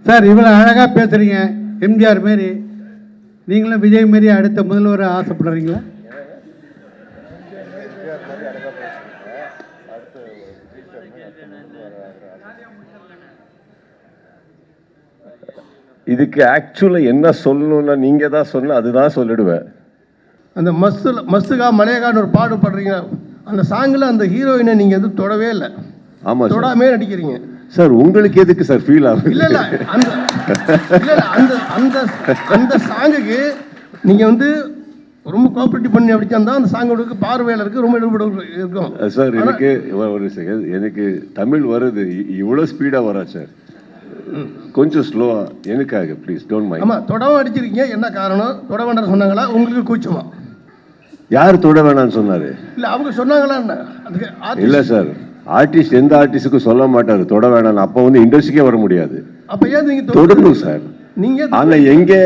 Sir இவ்வளோ அழகாக பேசுகிறீங்க, எம்ஜிஆர் மாரி. நீங்களும் விஜய் மாரி அடுத்த முதல்வர் ஆசைப்படுறீங்களா? இதுக்கு ஆக்சுவலாக என்ன சொல்லணும்னா நீங்கள் தான் சொன்ன அதுதான் சொல்லிடுவேன். அந்த மஸ்துகா மலையகான்னு ஒரு பாடு பாடுறீங்க, அந்த சாங்கில் அந்த ஹீரோயினை நீங்கள் எதுவும் தொடவே இல்லை. ஆமாம், தொடாமே நடிக்கிறீங்க சார். உங்களுக்கு எதுக்கு சார் ஃபீல் ஆகும்? இல்லை இல்லை அந்த அந்த அந்த அந்த சாங்குக்கு நீங்கள் வந்து ரொம்ப கோஆப்ரேட்டிவ் பண்ணி அப்படிச்சாந்தான் அந்த சாங்கோடுக்கு பார்வையாளருக்கு ரொம்ப ஈடுபாடு இருக்கும் சார். எனக்கு ஒரு செகண்ட், எனக்கு தமிழ் வருது, இவ்வளோ ஸ்பீடாக வரா சார்? கொஞ்சம் ஸ்லோவா எனக்காக ப்ளீஸ் டோன்ட் மைண்ட். ஆமாம், தொடவும் அடிச்சிருக்கீங்க, என்ன காரணம்? தொட வேண்டாம் சொன்னாங்களா, உங்களுக்கு கூச்சமா? யார் தொட வேணாம்னு சொன்னாரு? இல்லை அவங்க சொன்னாங்களா என்ன? அதுக்கு இல்லை சார், ஆர்டிஸ்ட் எந்த ஆர்டிஸ்டுக்கும் சொல்ல மாட்டாரு தொட வேணாம். அப்போ வந்து இண்டஸ்ட்ரிக்கே வர முடியாது. அப்போ ஏன் நீங்கள் தொடணும் சார்? நீங்கள் ஆனால் எங்கே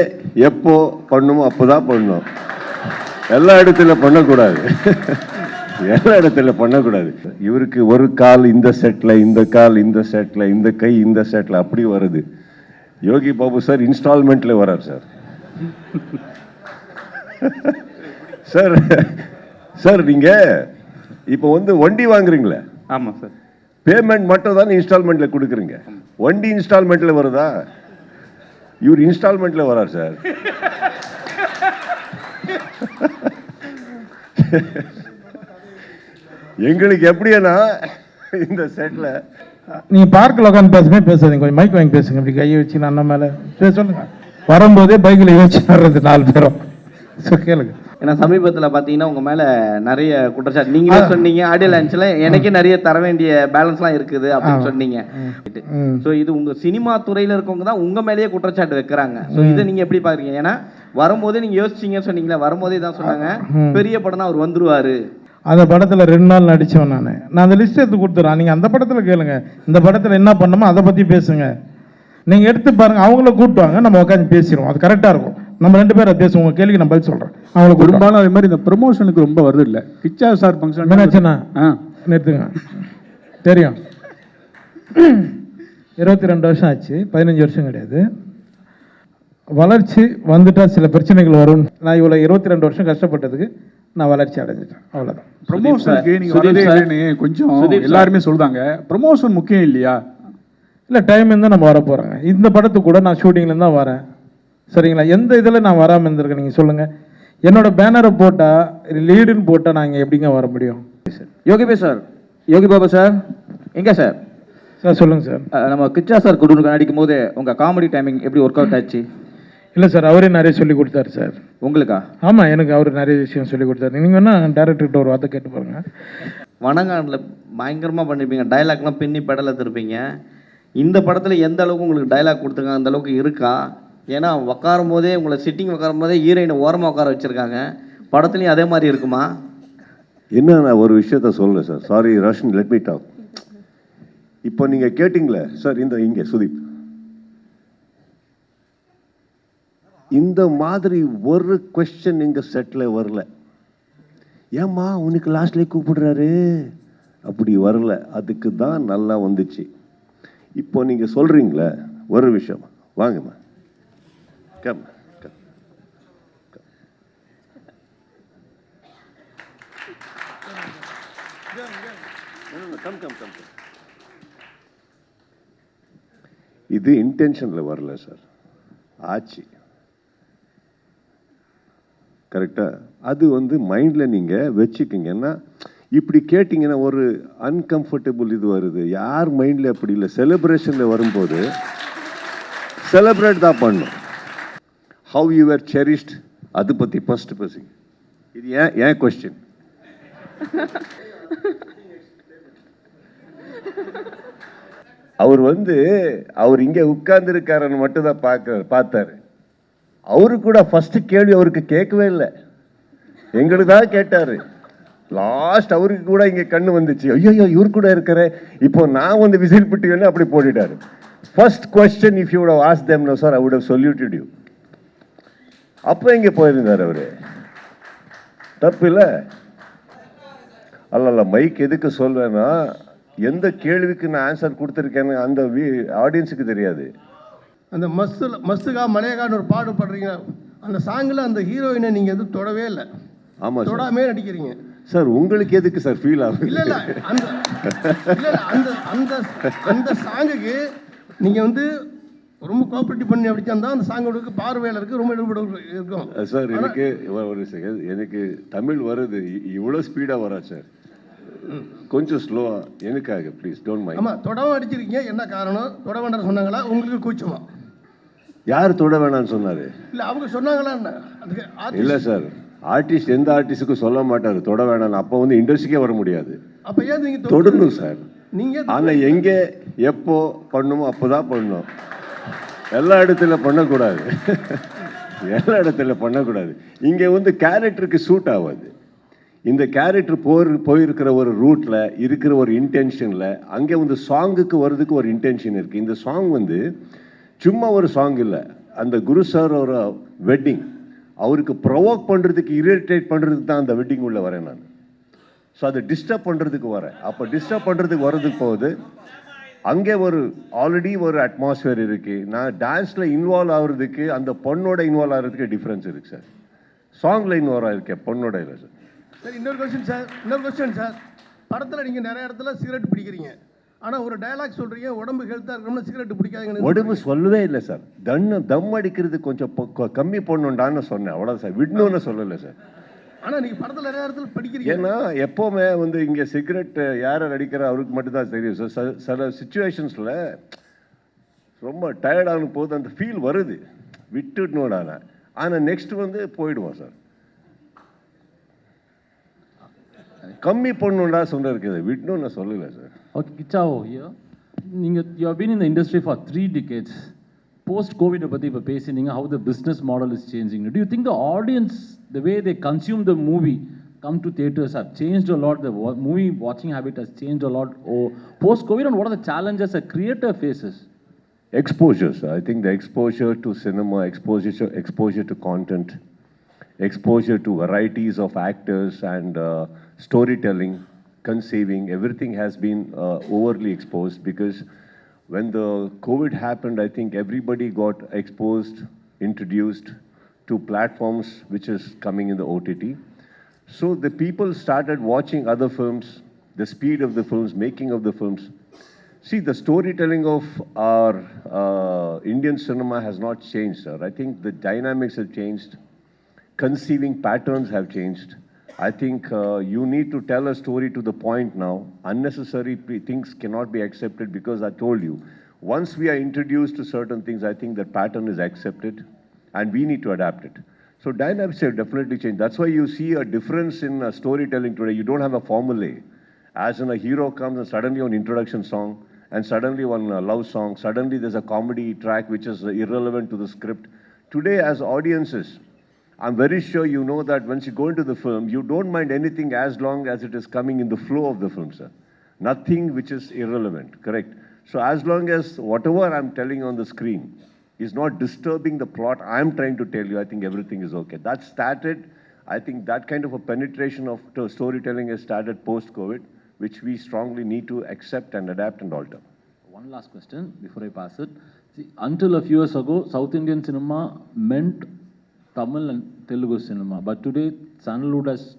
எப்போ பண்ணணுமோ அப்போதான் பண்ணணும். எல்லா இடத்துல பண்ணக்கூடாது. எல்லா இடத்துல பண்ணக்கூடாது. இவருக்கு ஒரு கால் இந்த செட்டில், இந்த கால் இந்த செட்டில், இந்த கை இந்த செட்டில் அப்படி வருது. யோகி பாபு சார் இன்ஸ்டால்மெண்ட்ல வரார் சார். சார் சார் நீங்கள் இப்போ வந்து வண்டி வாங்குறீங்களே? ஆமாம் சார். பேமெண்ட் மட்டும் தான் இன்ஸ்டால்மெண்ட்ல கொடுக்குறீங்க. வண்டி இன்ஸ்டால்மெண்ட்ல வருதா? இவர் இன்ஸ்டால்மெண்ட்ல வரார் சார். எங்களுக்கு எப்படின்னா இந்த செட்ல நீங்க பார்க்கில் உட்காந்து பேசாதீங்க, கொஞ்சம் மைக் வாங்கி பேசுங்க. இப்படி கையை வச்சு நான் மேலே சொல்லுங்க. வரும்போதே பைக்கில் யோசிச்சு வர்றது 4 பேரும் கேளுங்க. ஏன்னா சமீபத்தில் பார்த்தீங்கன்னா உங்கள் மேலே நிறைய குற்றச்சாட்டு நீங்களே சொன்னீங்க. ஆடியோ லான்ச்சில் எனக்கே நிறைய தர வேண்டிய பேலன்ஸ்லாம் இருக்குது அப்படின்னு சொன்னீங்க. ஸோ இது உங்கள் சினிமா துறையில் இருக்கவங்க தான் உங்கள் மேலேயே குற்றச்சாட்டு வைக்கிறாங்க. ஸோ இதை நீங்கள் எப்படி பார்க்குறீங்க? ஏன்னா வரும்போதே நீங்கள் யோசிச்சிங்கன்னு சொன்னீங்களா, வரும்போதே தான் சொன்னாங்க பெரிய படம்னா அவர் வந்துருவார். அந்த படத்தில் 2 நாள் நடித்தவன் நான் அந்த லிஸ்ட் எடுத்து கொடுத்துட்றேன். நீங்கள் அந்த படத்தில் கேளுங்க, இந்த படத்தில் என்ன பண்ணணுமோ அதை பற்றி பேசுங்க. நீங்கள் எடுத்து பாருங்கள், அவங்கள கூப்பிட்டுவாங்க, நம்ம உட்காந்து பேசிடுவோம். அது கரெக்டாக இருக்கும். நம்ம 2 பேரை பேசுவோம். உங்கள் கேள்விக்கு நான் பதில் சொல்கிறேன். அவங்களுக்கு பெரும்பாலும் அதே மாதிரி இந்த ப்ரொமோஷனுக்கு ரொம்ப வருது இல்லை? கிச்சா சார் ஃபங்க்ஷன் என்னாச்சுன்னா நிறுத்துங்க. தெரியும், 22 வருஷம் ஆச்சு, 15 வருஷம் கிடையாது. வளர்ச்சி வந்துட்டா சில பிரச்சனைகள் வரும். நான் இவ்வளோ 22 வருஷம் கஷ்டப்பட்டதுக்கு நான் வளர்ச்சி அடைஞ்சிட்டேன், அவ்வளோதான். ப்ரொமோஷனுக்கு நீங்கள் வரதே இல்லைன்னு கொஞ்சம் எல்லாருமே சொல்றாங்க. ப்ரொமோஷன் முக்கியம் இல்லையா? இல்லை, டைம் இருந்தால் நம்ம வர போகிறேங்க. இந்த படத்துக்கு கூட நான் ஷூட்டிங்லேருந்து தான் வரேன், சரிங்களா? எந்த இதில் நான் வராமல் இருந்திருக்கேன் நீங்கள் சொல்லுங்கள். என்னோட பேனரை போட்டால், லீடுன்னு போட்டால் நான் இங்கே எப்படிங்க வர முடியும்? யோகி பாபு சார் எங்கே சார்? சார் சொல்லுங்கள் சார். நம்ம கிச்சா சார் குடும்பம் நடிக்கும் போது உங்கள் காமெடி டைமிங் எப்படி ஒர்க் அவுட் ஆச்சு? இல்லை சார், அவரே நிறைய சொல்லி கொடுத்தாரு சார். உங்களுக்கா? ஆமாம், எனக்கு அவர் நிறைய விஷயம் சொல்லி கொடுத்தாரு. நீங்கள் வேணால் டேரக்டர்கிட்ட ஒரு வார்த்தை கேட்டு பாருங்கள். வணங்காண்டில் பயங்கரமாக பண்ணியிருப்பீங்க, டைலாக்லாம் பின்னி பெடலை திருப்பீங்க. இந்த படத்தில் எந்த அளவுக்கு உங்களுக்கு டைலாக் கொடுத்துருக்காங்க அந்த அளவுக்கு இருக்கா? ஏன்னா உட்காரும் போதே உங்களை சிட்டிங் உட்காரும் போதே ஹீரோயினை ஓரமாக உட்கார வச்சுருக்காங்க. படத்துலையும் அதே மாதிரி இருக்குமா? என்ன, நான் ஒரு விஷயத்த சொல்கிறேன் sir. Sorry Roshan, let me talk. இப்போ நீங்கள் கேட்டிங்களே சார், இங்கே சுதீப், இந்த மாதிரி ஒரு கொஸ்டின் எங்கள் செட்டில் வரல. ஏம்மா உனக்கு லாஸ்ட்லேயே கூப்பிடுறாரு அப்படி வரல. அதுக்கு தான் நல்லா வந்துச்சு. இப்போ நீங்கள் சொல்கிறீங்களே ஒரு விஷயம், வாங்கம்மா come come come come come. இது இன்டென்ஷனில் வரல சார், ஆச்சு. கரெக்டாக அது வந்து மைண்டில் நீங்கள் வச்சுக்கிங்கன்னா, இப்படி கேட்டிங்கன்னா ஒரு அன்கம்ஃபர்டபுள் இது வருது. யார் மைண்டில் அப்படி இல்லை. செலிப்ரேஷனில் வரும்போது செலிப்ரேட் தான் பண்ணும். ஹவ் யூ ஆர் செரிஷ்ட், அதை பற்றி ஃபஸ்ட்டு பேசுங்க. இது ஏன் கொஸ்டின். அவர் வந்து அவர் இங்கே உட்கார்ந்துருக்காருன்னு மட்டும் தான் பார்த்தாரு. அவரு கூட ஃபர்ஸ்ட் கேள்வி அவருக்கு கேட்கவே இல்லை, எங்களுக்கு தான் கேட்டாரு. லாஸ்ட் அவருக்கு கூட இங்கே கண்ணு வந்துச்சு, ஐயோ இவரு கூட இருக்கிற, இப்போ நான் வந்து விசில் பிட்டு அப்படி போட்டுட்டாரு. First question, if you would have asked them, no sir, I would have saluted you. அப்போ இங்கே போயிருந்தார் அவரு. தப்பு இல்லை. அல்ல மைக் எதுக்கு சொல்வேன்னா, எந்த கேள்விக்கு நான் ஆன்சர் கொடுத்துருக்கேன்னு அந்த ஆடியன்ஸுக்கு தெரியாது. அந்த மஸ்துகா மலையகான்னு ஒரு பாடு பாடுறீங்க, அந்த சாங்கில் அந்த ஹீரோயினை நீங்கள் எதுவும் தொடவே இல்லை. ஆமாம் சார். தொடாமே நடிக்கிறீங்க சார். உங்களுக்கு எதுக்கு சார் ஃபீல் ஆகுது? இல்லை இல்லை அந்த இல்லை அந்த அந்த அந்த சாங்குக்கு நீங்கள் வந்து ரொம்ப கோஆப்ரேட்டிவ் பண்ணி அப்படிச்சாந்தான் அந்த சாங்கோட பார்வையாளருக்கு ரொம்ப ஈடுபாடு இருக்கும் சார். எனக்கு ஒரு செகண்ட், எனக்கு தமிழ் வருது, இவ்வளோ ஸ்பீடாக வரா சார்? கொஞ்சம் ஸ்லோவா எனக்காக ப்ளீஸ் டோன்ட் மைண்ட். ஆமாம், தொடவும் அடிச்சிருக்கீங்க, என்ன காரணம்? தொட வேண்டாம் சொன்னாங்களா, உங்களுக்கு கூச்சமா? யார் தொட வேணாம்னு சொன்னாரு? இல்லை அவங்க சொன்னாங்களா என்ன? அதுக்கு இல்லை சார், ஆர்டிஸ்ட் எந்த ஆர்டிஸ்ட்டுக்கும் சொல்ல மாட்டார் தொட வேணாம். அப்போ வந்து இண்டஸ்ட்ரிக்கே வர முடியாது. அப்போ ஏன் நீங்கள் தொடணும் சார். நீங்கள் ஆனால் எங்கே எப்போ பண்ணணுமோ அப்போ தான் பண்ணணும். எல்லா இடத்துல பண்ணக்கூடாது. எல்லா இடத்துல பண்ணக்கூடாது. இங்கே வந்து கேரக்டருக்கு சூட் ஆகாது. இந்த கேரக்டர் போயிருக்கிற ஒரு ரூட்டில் இருக்கிற ஒரு இன்டென்ஷனில் அங்கே வந்து சாங்குக்கு வர்றதுக்கு ஒரு இன்டென்ஷன் இருக்குது. இந்த சாங் வந்து சும்மா ஒரு சாங் இல்லை. அந்த குரு சார் ஒரு வெட்டிங், அவருக்கு ப்ரொவோக் பண்ணுறதுக்கு, இரிட்டேட் பண்ணுறதுக்கு தான் அந்த வெட்டிங் உள்ள வரேன் நான். ஸோ அதை டிஸ்டர்ப் பண்ணுறதுக்கு வரேன். அப்போ டிஸ்டர்ப் பண்ணுறதுக்கு வர்றதுக்கு போகுது அங்கே ஒரு ஆல்ரெடி ஒரு அட்மாஸ்பியர் இருக்குது. நான் டான்ஸில் இன்வால்வ் ஆகிறதுக்கு அந்த பொண்ணோட இன்வால்வ் ஆகிறதுக்கு டிஃப்ரென்ஸ் இருக்குது சார். சாங்கில் இன்வால்வ் ஆகிருக்கேன், பொண்ணோட இல்லை சார். சார் இன்னொரு கொஸ்டின் சார். படத்தில் நீங்கள் நிறைய இடத்துல சிகரெட் பிடிக்கிறீங்க, ஆனால் ஒரு டயலாக் சொல்கிறீங்க, உடம்பு ஹெல்த்தாக இருக்கணும்னா சிகரெட் பிடிக்காதுங்க. உடம்பு சொல்லவே இல்லை சார். தம் அடிக்கிறது கொஞ்சம் கம்மி பண்ணணுண்டான்னு சொன்னேன், அவ்வளோதான் சார். விடணும்னு சொல்லலை சார். ஆனால் நீங்கள் படத்தில் நிறைய இடத்துல படிக்கிறீங்க. ஏன்னா எப்போவுமே வந்து இங்கே சிகரெட் யாரை அடிக்கிற அவருக்கு மட்டும்தான் தெரியும் சார். சில சுச்சுவேஷன்ஸில் ரொம்ப டயர்டான போது அந்த ஃபீல் வருது, விட்டுடணும்டான. ஆனால் நெக்ஸ்ட் வந்து போயிடுவோம் சார். கம்மி பண்ணணும்டா சொன்ன இருக்குது, விடணும்னு சொல்லலை sir. Okay, Kichao here. You have been in the industry for 3 decades. Post-COVID, how the business model is changing. Do you think the audience, the way they consume the movie, come to theaters, have changed a lot? The movie watching habit has changed a lot. Post-COVID, and what are the challenges a creator faces? Exposure, sir. I think the exposure to cinema, exposure to content, exposure to varieties of actors and storytelling, conceiving, everything has been overly exposed, because when the COVID happened, I think everybody got exposed, introduced to platforms which is coming in the OTT. So the people started watching other films, the speed of the films, making of the films. See, the storytelling of our Indian cinema has not changed, sir. I think the dynamics have changed, conceiving patterns have changed. I think you need to tell a story to the point now. Unnecessary things cannot be accepted, because I told you, once we are introduced to certain things, I think that pattern is accepted and we need to adapt it. So dynamics have definitely changed. That's why you see a difference in storytelling today. You don't have a formula. As in, a hero comes and suddenly one introduction song, and suddenly one love song, suddenly there's a comedy track which is irrelevant to the script. Today, as audiences, I'm very sure you know that once you go into the film, you don't mind anything as long as it is coming in the flow of the film, sir. Nothing which is irrelevant, correct? So as long as whatever I'm telling on the screen is not disturbing the plot I'm trying to tell you, I think everything is okay. That started, I think that kind of a penetration of storytelling has started post-COVID, which we strongly need to accept and adapt and alter. One last question before I pass it. See, until a few years ago, South Indian cinema meant Tamil and Telugu cinema. But today, Sandalwood has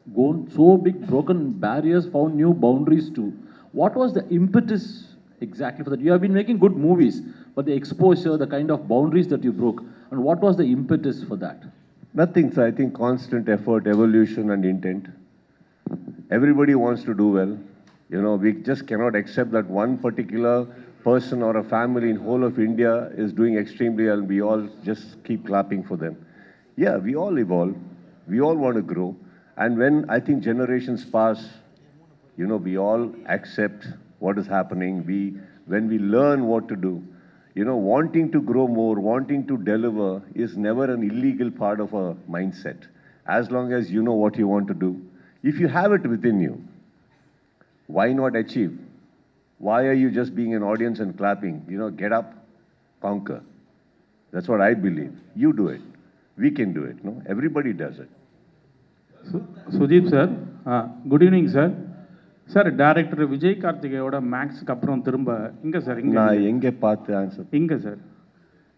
gone so big, broken barriers, found new boundaries too. What was the impetus exactly for that? You have been making good movies, but the exposure, the kind of boundaries that you broke, and what was the impetus for that? Nothing, sir. I think constant effort, evolution and intent. Everybody wants to do well. You know, we just cannot accept that one particular person or a family in whole of India is doing extremely well and we all just keep clapping for them. Yeah, we all evolve. We all want to grow. And when I think generations pass, you know, we all accept what is happening. When we learn what to do, you know, wanting to grow more, wanting to deliver is never an illegal part of a mindset. As long as you know what you want to do. If you have it within you, why not achieve? Why are you just being an audience and clapping? You know, get up, conquer. That's what I believe. You do it. We can do it, no? Everybody does it. Sudeep sir, good evening sir. Sir, director Vijay கார்த்திகேயோட மேக்ஸுக்கு அப்புறம் திரும்ப இங்கே sir, இங்கே நான் எங்கே பார்த்து answer இங்கே சார்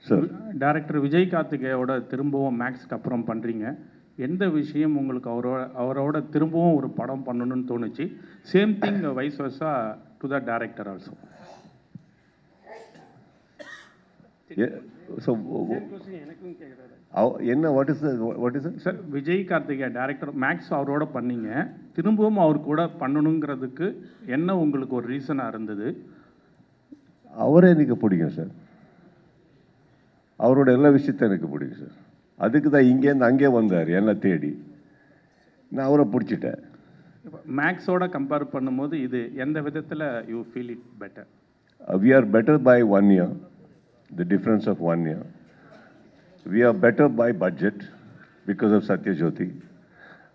சார் டைரக்டர் விஜய் கார்த்திகேயோட திரும்பவும் மேக்ஸ்க்கு அப்புறம் பண்ணுறீங்க. எந்த விஷயம் உங்களுக்கு அவரோட திரும்பவும் ஒரு படம் பண்ணணும்னு தோணுச்சு? Same thing vice versa to the director also. So என்ன what is sir, Vijay Karthikeya director Max அவரோட பண்ணீங்க, திரும்பவும் அவர் கூட பண்ணணுங்கிறதுக்கு என்ன உங்களுக்கு ஒரு ரீசனாக இருந்தது? அவரே எனக்கு பிடிக்கும் சார். அவரோட எல்லா விஷயத்தையும் எனக்கு பிடிக்கும் சார். அதுக்கு தான் இங்கேருந்து அங்கே வந்தார் என்னை தேடி. நான் அவரை பிடிச்சிட்டேன். மேக்ஸோட கம்பேர் பண்ணும்போது இது எந்த விதத்தில் you feel it better? We are better by 1 year, the difference of 1 year. We are better by budget because of Satyajyoti.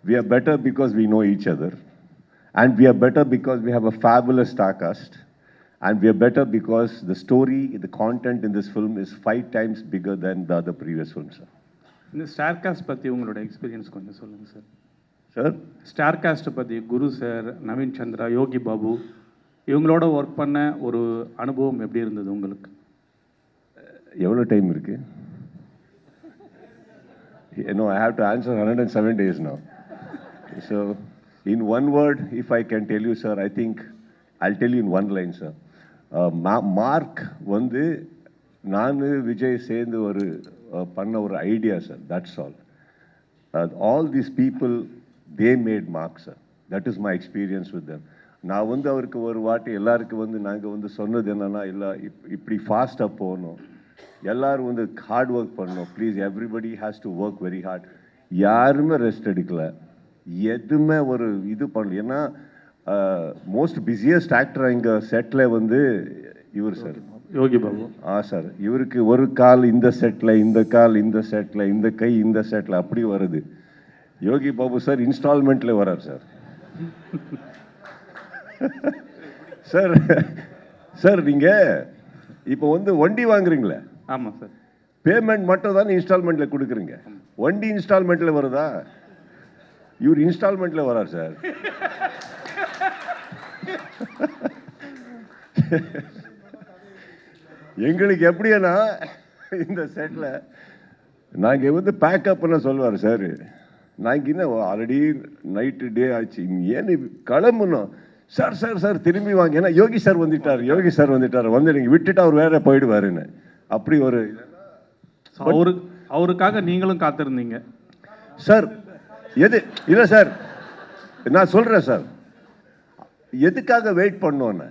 We are better because we know each other. And we are better because we have a fabulous star cast. And we are better because the story, the content in this film is 5 times bigger than the other previous films. இந்த star cast பற்றி உங்களோட experience கொஞ்சம் சொல்லுங்கள் sir. Sir star காஸ்ட்டை பற்றி குரு sir, Naveen Chandra, Yogi Babu இவங்களோட work பண்ண ஒரு அனுபவம் எப்படி இருந்தது உங்களுக்கு? எவ்வளோ டைம் இருக்கு? No, I have to answer 107 days now. So, in one word, if I can tell you, sir, I think I'll tell you in one line, sir. Mark வந்து நான் விஜய் சேர்ந்து ஒரு பண்ண ஒரு idea sir. That's all. All these people they made mark sir. That is my experience with them. நான் வந்து அவருக்கு ஒரு வாட்டி எல்லாருக்கும் வந்து நாங்கள் வந்து சொன்னது என்னென்னா, இல்லை இப்படி ஃபாஸ்ட்டாக போகணும், எல்லோரும் வந்து ஹார்ட் ஒர்க் பண்ணணும், please everybody has to work very hard. யாருமே ரெஸ்ட் எடுக்கலை, எதுவுமே ஒரு இது பண்ணல. ஏன்னா மோஸ்ட் பிஸியஸ்ட் ஆக்டர் இங்கே செட்டில் வந்து இவர் சார், யோகி பாபு. சார், இவருக்கு ஒரு கால் இந்த செட்டில், இந்த கால் இந்த செட்டில், இந்த கை இந்த செட்டில் அப்படி வருது. யோகி பாபு சார் இன்ஸ்டால்மெண்ட்டில் வரார் சார். சார் சார் நீங்கள் இப்போ வந்து வண்டி வாங்குறீங்களே? ஆமாம் சார். பேமெண்ட் மட்டும் தானே இன்ஸ்டால்மெண்ட்டில் கொடுக்குறீங்க. வண்டி இன்ஸ்டால்மெண்ட்டில் வருதா? இவர் இன்ஸ்டால்மெண்ட்டில் வரார் சார். எங்களுக்கு எப்படின்னா இந்த செட்டில் நாங்கள் வந்து பேக்கப் பண்ண சொல்லுவார் சார். நாங்கள் இன்னும் ஆல்ரெடி நைட்டு டே ஆச்சு, ஏன்னு கிளம்பணும் சார். சார் சார் திரும்பி வாங்க, ஏன்னா யோகி சார் வந்துட்டார், யோகி சார் வந்துட்டார், வந்து நீங்கள் விட்டுட்டு அவர் வேற போயிடுவாருன்னு. அப்படி ஒரு அவருக்காக நீங்களும் காத்திருந்தீங்க சார். எது இல்லை சார், நான் சொல்கிறேன் சார், எதுக்காக வெயிட் பண்ணோன்னு,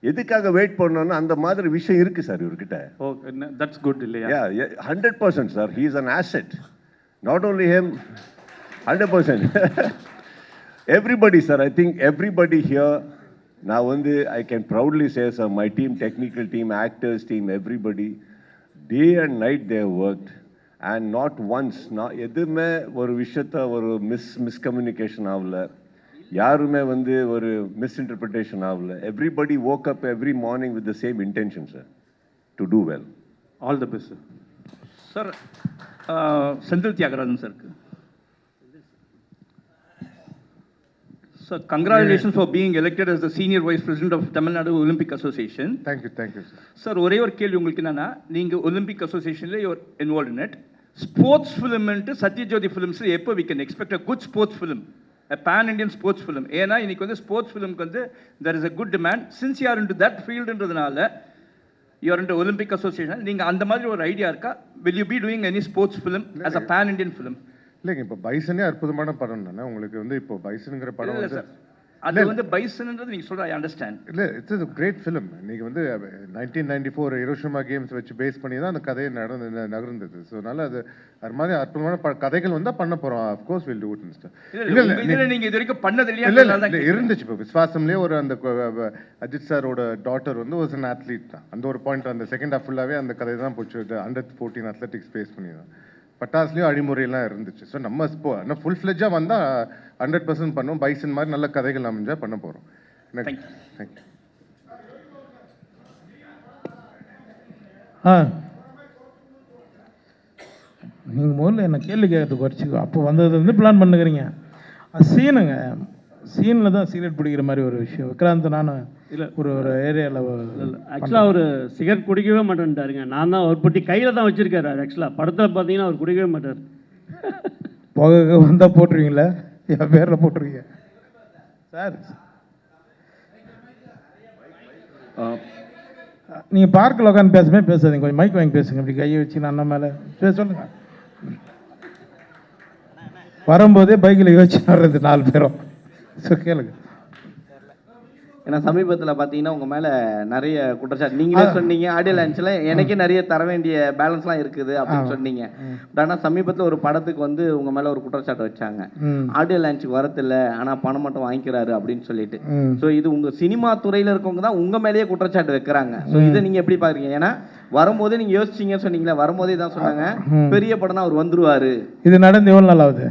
எதுக்காக வெயிட் பண்ணோன்னா அந்த மாதிரி விஷயம் இருக்குது சார் இவர்கிட்ட. ஓகே, தட்ஸ் குட் இல்லையா? 100% sir. He is an asset. Not only him, 100%. Everybody, sir, I think everybody here, now I can proudly say, sir, my team, technical team, actors team, everybody, day and night they have worked, and not once, எதுவுமே ஒரு விஷயத்தை ஒரு miscommunication ஆகல, யாருமே ஒரு misinterpretation ஆகல. Everybody woke up every morning with the same intention, sir, to do well. All the best, sir. Sir, Senthil Tyagarajan sir. Sir, congratulations for being elected as the senior vice president of Tamil Nadu Olympic Association. Thank you, sir. Sir, ஒரே ஒரு கேள்வி உங்களுக்கு என்னன்னா, நீங்க Olympic அசோசியேஷன்ல you are involve in it. Sports ஃபிலிம்ன்ட்டு Sathyajyothi films எப்போ we can expect a good sports film, a pan Indian sports film? ஏன்னா இன்னைக்கு sports ஃபிலிம்க்கு there is a good demand. Since you are into that fieldன்றதுனால you are into Olympic Association, நீங்க அந்த மாதிரி ஒரு idea இருக்கா? Will you be doing any sports film as a pan Indian film? இல்லைங்க, இப்போ பைசனே அற்புதமான படம் தானே உங்களுக்கு இப்போ பைசனுங்கிற படம் இல்லை அது பைசன்ன்றது நீங்கள் சொல்கிற ஐ அண்டர்ஸ்டாண்ட். இல்லை, இட்ஸ் கிரேட் ஃபிலிம். நீங்கள் 1994 ஹிரோஷிமா கேம்ஸ் வச்சு பேஸ் பண்ணி தான் அந்த கதையை நகர்ந்தது. ஸோ அதனால அது மாதிரி அற்புதமான கதைகள் வந்தால் பண்ண போகிறோம். Of course will do it. இல்லை நீங்கள் இது வரைக்கும் பண்ணது இல்லையா? இல்லை இருந்துச்சு. இப்போ விஸ்வாசம்லேயே ஒரு அந்த அஜித் சாரோட டாட்டர் வாஸ் அன் அத்லீட் தான். அந்த ஒரு பாயிண்ட் அந்த செகண்ட் ஹாஃப் ஃபுல்லாகவே அந்த கதை தான் போச்சு. Under-14 அத்லெட்டிக்ஸ் பேஸ் பண்ணி தான். பட்டாசுலேயும் அழிமுறையெல்லாம் இருந்துச்சு. ஸோ நம்ம இப்போ ஆனால் ஃபுல் ஃப்ளெஜ்ஜாக வந்தால் 100% பண்ணோம். பைசன் மாதிரி நல்ல கதைகள் அமைஞ்சா பண்ண போகிறோம். தேங்க்யூ. நீங்கள் முதல்ல என்ன கேள்வி கேட்கறதுக்கு குறைச்சிக்கோ. அப்போ வந்தது பிளான் பண்ணுக்கிறீங்க. சீனுங்க, சீனில் தான் சிகரெட் பிடிக்கிற மாதிரி ஒரு விஷயம். விக்ராந்த் நானும் இல்லை ஒரு ஒரு ஏரியாவில் ஆக்சுவலாக அவர் சிகரெட் குடிக்கவே மாட்டேன்ட்டாருங்க. நான் தான் அவர் பட்டி கையில் தான் வச்சுருக்காரு. ஆக்சுவலாக படத்தில் பார்த்தீங்கன்னா அவர் குடிக்கவே மாட்டார். புகை வந்தால் போட்டுருவீங்களா? என் பேரில் போட்டுருவீங்க சார். நீங்கள் பார்க்கில் உட்காந்து பேசாதீங்க, கொஞ்சம் மைக் வாங்கி பேசுங்க. இப்படி கையை வச்சு நான் அண்ணன் மேலே சொல்லுங்க. வரும்போதே பைக்கில் யோசிச்சு வர்றது 4 பேரும். ஸோ கேளுங்க. ஏன்னா சமீபத்தில் பார்த்தீங்கன்னா உங்கள் மேலே நிறைய குற்றச்சாட்டு நீங்களே சொன்னீங்க. ஆடியோ லான்ச்சில் எனக்கே நிறைய தர வேண்டிய பேலன்ஸ்லாம் இருக்குது அப்படின்னு சொன்னீங்க. பட் ஆனால் சமீபத்தில் ஒரு படத்துக்கு வந்து உங்கள் மேலே ஒரு குற்றச்சாட்டு வச்சாங்க. ஆடியோ லான்ச்சுக்கு வரதில்ல, ஆனால் பணம் மட்டும் வாங்கிக்கிறாரு அப்படின்னு சொல்லிட்டு. ஸோ இது உங்கள் சினிமா துறையில் இருக்கவங்க தான் உங்கள் மேலேயே குற்றச்சாட்டு வைக்கிறாங்க. ஸோ இதை நீங்கள் எப்படி பார்க்குறீங்க? ஏன்னா வரும்போதே நீங்கள் யோசிச்சிங்கன்னு சொன்னீங்களா, வரும்போதே தான் சொன்னாங்க பெரிய படம்னா அவர் வந்துருவார். இது நடந்து எவ்வளோ நாள் ஆகுது?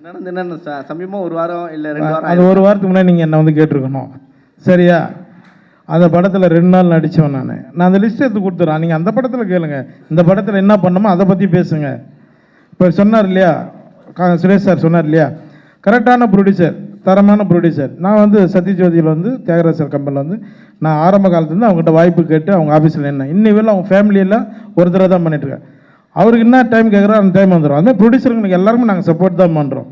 நடந்து என்ன சமீபமாக 1 வாரம் இல்லை 2 வாரம். அது 1 வாரத்துக்கு முன்னாடி நீங்கள் என்ன வந்து கேட்டிருக்கணும். சரியா? அந்த படத்தில் 2 நாள் நடித்தவன் நான் அந்த லிஸ்ட் எடுத்து கொடுத்துட்றேன். நீங்கள் அந்த படத்தில் கேளுங்க, இந்த படத்தில் என்ன பண்ணணுமோ அதை பற்றி பேசுங்க. இப்போ சொன்னார் இல்லையா, சுரேஷ் சார் சொன்னார் இல்லையா, கரெக்டான ப்ரொடியூசர், தரமான ப்ரொடியூசர். நான் வந்து சத்யஜோதியில் வந்து தியாகராஜர் கம்பெனியில் வந்து நான் ஆரம்ப காலத்துலேருந்து அவங்ககிட்ட வாய்ப்பு கேட்டு அவங்க ஆஃபீஸில் என்ன இன்னி வேலை அவங்க ஃபேமிலியெல்லாம் ஒருத்தரை தான் பண்ணிட்டுருக்கேன். அவருக்கு என்ன டைம் கேட்குறோ அந்த டைம் வந்துடும். அதுமாதிரி ப்ரொடியூசருக்கு எல்லாருமே நாங்கள் சப்போர்ட் தான் பண்ணுறோம்.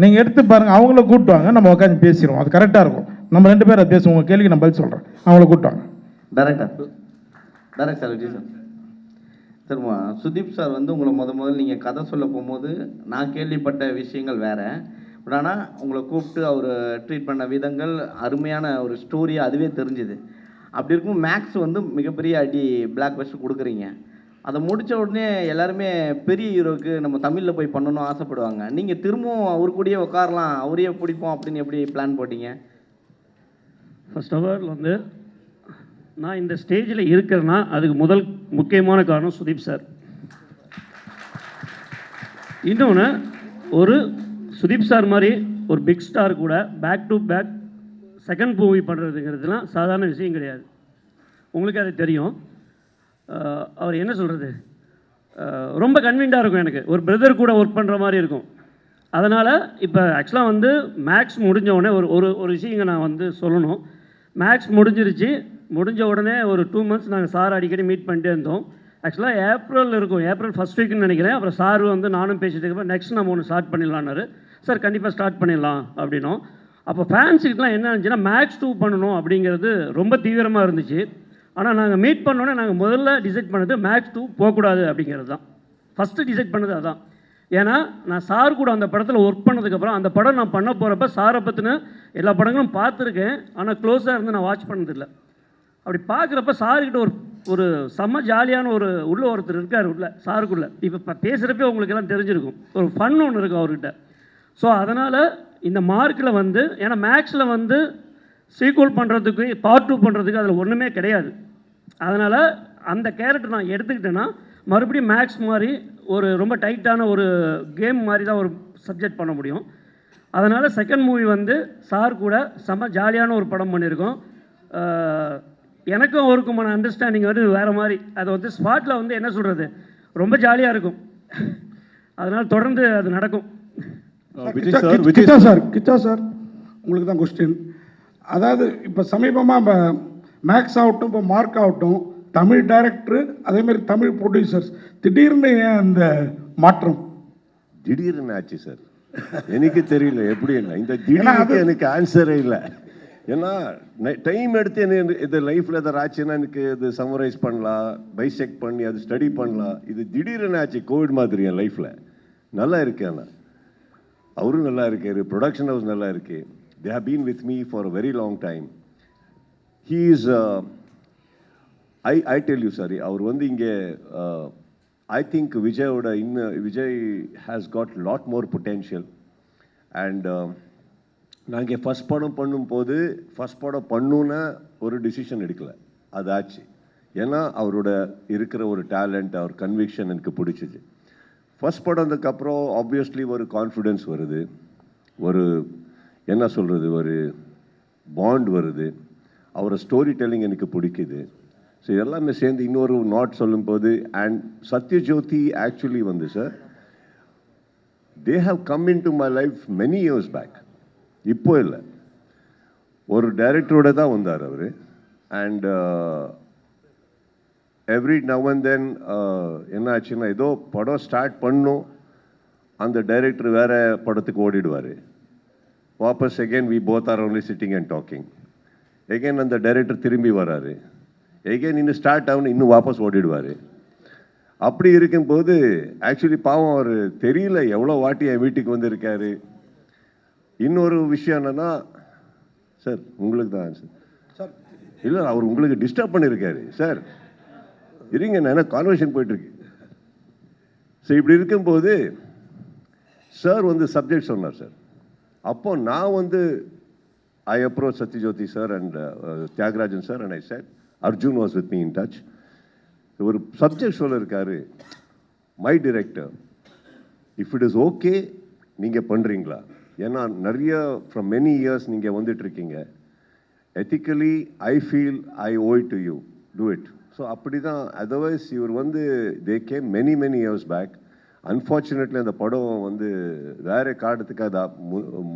நீங்கள் எடுத்து பாருங்கள், அவங்கள கூப்பிட்டுவாங்க, நம்ம உட்காந்து பேசிடுவோம். அது கரெக்டாக இருக்கும். நம்ம 2 பேரும் அதை பேசுவோம். உங்கள் கேள்விக்கு நான் பதில் சொல்கிறேன். அவங்கள கூப்பிட்டுவாங்க. Director sir Vijay sir. சரிம்மா, சுதீப் சார் வந்து உங்களை முதல்ல நீங்கள் கதை சொல்ல போகும்போது நான் கேள்விப்பட்ட விஷயங்கள் வேறு. பட் ஆனால் உங்களை கூப்பிட்டு அவர் ட்ரீட் பண்ண விதங்கள் அருமையான ஒரு ஸ்டோரியாக அதுவே தெரிஞ்சுது. அப்படி இருக்கும் மேக்ஸ் வந்து மிகப்பெரிய அடி பிளாக் பஸ்ட் கொடுக்குறீங்க. அதை முடித்த உடனே எல்லாருமே பெரிய ஹீரோவுக்கு நம்ம தமிழில் போய் பண்ணணும்னு ஆசைப்படுவாங்க. நீங்கள் திரும்பவும் அவர் கூடயே உட்காரலாம், அவரையே பிடிப்போம் அப்படின்னு எப்படி பிளான் போட்டீங்க? ஃபர்ஸ்ட் ஆஃப் ஆல் வந்து நான் இந்த ஸ்டேஜில் இருக்கிறேன்னா அதுக்கு முதல் முக்கியமான காரணம் சுதீப் சார். இன்னொன்று, ஒரு சுதீப் சார் மாதிரி ஒரு பிக் ஸ்டார் கூட back to back second movie பண்ணுறதுங்கிறதுலாம் சாதாரண விஷயம் கிடையாது. உங்களுக்கு அது தெரியும். அவர் என்ன சொல்கிறது, ரொம்ப கன்வீனியண்ட்டாக இருக்கும். எனக்கு ஒரு பிரதர் கூட ஒர்க் பண்ணுற மாதிரி இருக்கும். அதனால் இப்போ ஆக்சுவலாக வந்து மேக்ஸ் முடிஞ்ச உடனே ஒரு விஷயங்க நான் வந்து சொல்லணும். மேக்ஸ் முடிஞ்ச உடனே ஒரு 2 months நாங்கள் சார் அடிக்கடி மீட் பண்ணிட்டே இருந்தோம். ஆக்சுவலாக ஏப்ரல் இருக்கும், ஏப்ரல் ஃபர்ஸ்ட் வீக்னு நினைக்கிறேன். அப்புறம் சார் வந்து நானும் பேசிட்டு நெக்ஸ்ட் நம்ம ஒன்று ஸ்டார்ட் பண்ணிடலான்னாரு. சார் கண்டிப்பாக ஸ்டார்ட் பண்ணிடலாம் அப்படின்னோம். அப்போ ஃபேன்ஸுக்கிட்டலாம் என்ன இருந்துச்சுன்னா மேக்ஸ் 2 பண்ணணும் அப்படிங்கிறது ரொம்ப தீவிரமாக இருந்துச்சு. ஆனால் நாங்கள் மீட் பண்ணோன்னே நாங்கள் முதல்ல டிசைட் பண்ணது மேக்ஸ் 2 போகக்கூடாது அப்படிங்கிறது தான். ஃபஸ்ட்டு டிசைட் பண்ணது அதுதான். ஏன்னா நான் சார் கூட அந்த படத்தில் ஒர்க் பண்ணதுக்கப்புறம் அந்த படம் நான் பண்ண போகிறப்ப சாரை பற்றின எல்லா படங்களும் பார்த்துருக்கேன். ஆனால் க்ளோஸாக இருந்து நான் வாட்ச் பண்ணதில்லை. அப்படி பார்க்குறப்ப சாருக்கிட்ட ஒரு செம்ம ஜாலியான ஒருத்தர் இருக்கார் சாருக்குள்ளே. இப்போ பேசுகிறப்பே உங்களுக்கு எல்லாம் தெரிஞ்சிருக்கும். ஒரு ஃபன் ஒன்று இருக்குது அவர்கிட்ட. ஸோ அதனால் இந்த மார்க்கில் வந்து ஏன்னா மேக்ஸில் வந்து சீக்வல் பண்ணுறதுக்கு பார்ட் 2 பண்ணுறதுக்கு அதில் ஒன்றுமே கிடையாது. அதனால் அந்த கேரக்டர் நான் எடுத்துக்கிட்டேன்னா மறுபடியும் மேக்ஸ் மாதிரி ஒரு ரொம்ப டைட்டான ஒரு கேம் மாதிரி தான் ஒரு சப்ஜெக்ட் பண்ண முடியும். அதனால் செகண்ட் மூவி வந்து சார் கூட செம்ம ஜாலியான ஒரு படம் பண்ணியிருக்கோம். எனக்கும் அவருக்குமான அண்டர்ஸ்டாண்டிங் வந்து வேறு மாதிரி. அது வந்து ஸ்பாட்டில் வந்து என்ன சொல்கிறது ரொம்ப ஜாலியாக இருக்கும். அதனால் தொடர்ந்து அது நடக்கும். கிச்சா சார் உங்களுக்கு தான் கொஸ்டின். அதாவது இப்போ சமீபமாக மேக்ஸ் ஆகட்டும், இப்போ மார்க் ஆகட்டும், தமிழ் டைரக்டரு அதேமாதிரி தமிழ் ப்ரொடியூசர்ஸ் திடீர்னு ஏன் அந்த மாற்றம்? திடீர்னு ஆச்சு சார், எனக்கு தெரியல எப்படி இல்லை. இந்த திடீர்னு எனக்கு ஆன்சரே இல்லை. ஏன்னா டைம் எடுத்து என்ன இது லைஃப்பில் எதாவது ஆச்சுன்னா எனக்கு இது சம்மரைஸ் பண்ணலாம், பைசெக் பண்ணி அது ஸ்டடி பண்ணலாம். இது திடீர்னு ஆச்சு கோவிட் மாதிரி என் லைஃப்பில். நல்லா இருக்கேன், ஆனால் அவரும் நல்லா இருக்கார், ப்ரொடக்ஷன் ஹவுஸ் நல்லா இருக்குது. They have been with me for a very long time. He is, I tell you, sorry, அவர் வந்து இங்கே I think Vijay has got lot more potential. And நாங்கள் ஃபஸ்ட் படம் பண்ணும்போது ஃபஸ்ட் படம் பண்ணுன்னா ஒரு டிசிஷன் எடுக்கலை, அது ஆச்சு. ஏன்னா அவரோட இருக்கிற ஒரு டேலண்ட், அவர் கன்விக்ஷன் எனக்கு பிடிச்சிச்சு. ஃபஸ்ட் படத்துக்கப்புறம் ஆப்வியஸ்லி ஒரு கான்ஃபிடென்ஸ் வருது, ஒரு என்ன சொல்கிறது, ஒரு பாண்ட் வருது, அவரோட ஸ்டோரி டெல்லிங் எனக்கு பிடிக்குது. ஸோ எல்லாமே சேர்ந்து இன்னொரு நாட் சொல்லும்போது அண்ட் சத்யஜோதி ஆக்சுவலி வந்து sir they have come into my life many years back. இப்போ இல்லை, ஒரு டைரக்டரோட தான் வந்தார் அவர். And every now and then என்ன ஆச்சுன்னா, ஏதோ படம் ஸ்டார்ட் பண்ணும், அந்த டைரக்டர் வேறு படத்துக்கு ஓடிடுவார். வாபஸ் again we both are only sitting and talking. Again அந்த டைரக்டர் திரும்பி வராரு. எகெயின் இன்னும் ஸ்டார்ட் ஆகணும், இன்னும் வாபஸ் ஓடிடுவார். அப்படி இருக்கும்போது ஆக்சுவலி பாவம் அவர் தெரியல எவ்வளோ வாட்டி என் வீட்டுக்கு வந்திருக்காரு. இன்னொரு விஷயம் என்னென்னா, சார் உங்களுக்கு தான் சார், இல்லை அவர் உங்களுக்கு டிஸ்டர்ப் பண்ணியிருக்காரு சார். இருங்க, நான் என்ன கான்வர்சேஷன் போயிட்டுருக்கு. ஸோ இப்படி இருக்கும்போது சார் வந்து சப்ஜெக்ட் சொன்னார் சார். அப்போ நான் வந்து I approach Sathyajyothi sir and Thyagarajan sir and I said Arjun was with me in touch. ஒரு சப்ஜெக்ட் சொல்லியிருக்காரு, my director if it is okay நீங்கள் பண்ணுறீங்களா? ஏன்னா நிறைய ஃப்ரம் மெனி இயர்ஸ் நீங்கள் வந்துட்டுருக்கீங்க. Ethically I feel I owe it to you, do it. So அப்படி தான். அதர்வைஸ் இவர் வந்து they came many years back. Unfortunately அந்த படம் வந்து வேறு காரணத்துக்கு அது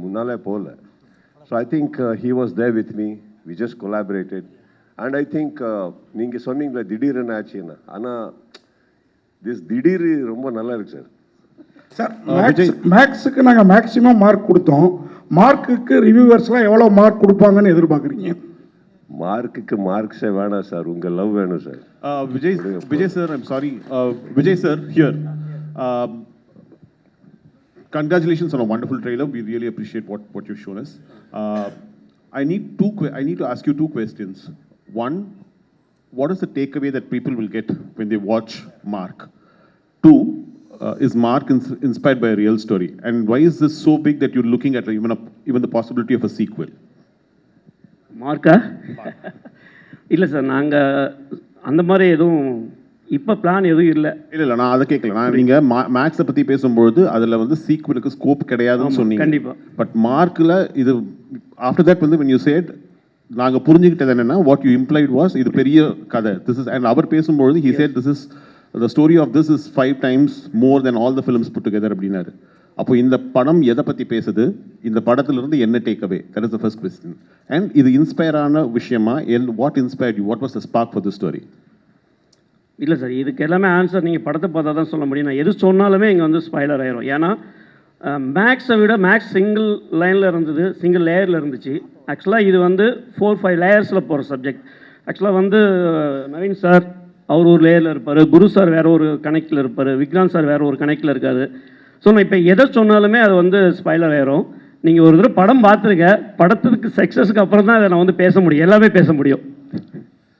முன்னாலே போகல. So I think he was there with me, we just collaborated. And I think நீங்கள் சொன்னீங்களே திடீர்னு ஆச்சுன்னு, ஆனால் திடீர் ரொம்ப நல்லா இருக்கு சார். சார் மேக்ஸுக்கு நாங்கள் மேக்ஸிமம் மார்க் கொடுத்தோம். மார்க்குக்கு ரிவ்யூவர்ஸ்லாம் எவ்வளோ மார்க் கொடுப்பாங்கன்னு எதிர்பார்க்குறீங்க? மார்க்குக்கு மார்க்ஸே வேணாம் சார், உங்கள் லவ் வேணும் sir. Vijay sir, I'm sorry. Vijay sir, here. Congratulations on a wonderful trailer. We really appreciate what you've shown us. I need to ask you two questions. One, what is the takeaway that people will get when they watch Mark? Two, is Mark inspired by a real story? And why is this so big that you're looking at even the possibility of a sequel? மார்க்கா? இல்லை sir, நாங்கள் அந்த மாதிரி எதுவும் இப்போ plan எதுவும் இல்லை. இல்லை நான் அதை கேட்கல. நான் நீங்கள் மேக்ஸை பற்றி பேசும்பொழுது அதில் வந்து சீக்வலுக்கு ஸ்கோப் கிடையாதுன்னு சொன்னீங்க. கண்டிப்பாக. பட் மார்க்கில் இது ஆஃப்டர் தட் வந்து when you said, நாங்கள் புரிஞ்சுக்கிட்டது என்னென்னா வாட் யூ இம்ப்ளைட் வாஸ் இது பெரிய கதை. திஸ் இஸ் அண்ட் அவர் பேசும்பொழுது he said this is the story of this is 5 times more than all the films put together அப்படின்னாரு. அப்போ இந்த படம் எதை பற்றி பேசுது, இந்த படத்திலிருந்து என்ன takeaway? That is the first question. And இது இன்ஸ்பயர் ஆன விஷயமா? What inspired you? What was the spark for the story? இல்லை சார், இதுக்கு எல்லாமே ஆன்சர் நீங்கள் படத்தை பார்த்தா தான் சொல்ல முடியும். நான் எது சொன்னாலுமே இங்கே வந்து ஸ்பாய்லர் ஆயிரும். ஏன்னா மேக்ஸை விட மேக்ஸ் சிங்கிள் லைனில் இருந்தது, சிங்கிள் லேயரில் இருந்துச்சு. ஆக்சுவலாக இது வந்து 4-5 லேயர்ஸில் போகிற சப்ஜெக்ட். ஆக்சுவலாக வந்து நவீன் சார் அவர் ஒரு லேயரில் இருப்பார், குரு சார் வேறு ஒரு கனெக்டில் இருப்பார், விக்ராந்த் சார் வேறு ஒரு கனெக்டில் இருக்காது. ஸோ நான் இப்போ எதை சொன்னாலுமே அது வந்து ஸ்பாய்லர் ஆயிரும். நீங்கள் ஒரு தடவை படம் பார்த்துருங்க, படத்துக்கு சக்ஸஸ்க்கு அப்புறம் தான் அதை நான் வந்து பேச முடியும், எல்லாமே பேச முடியும்.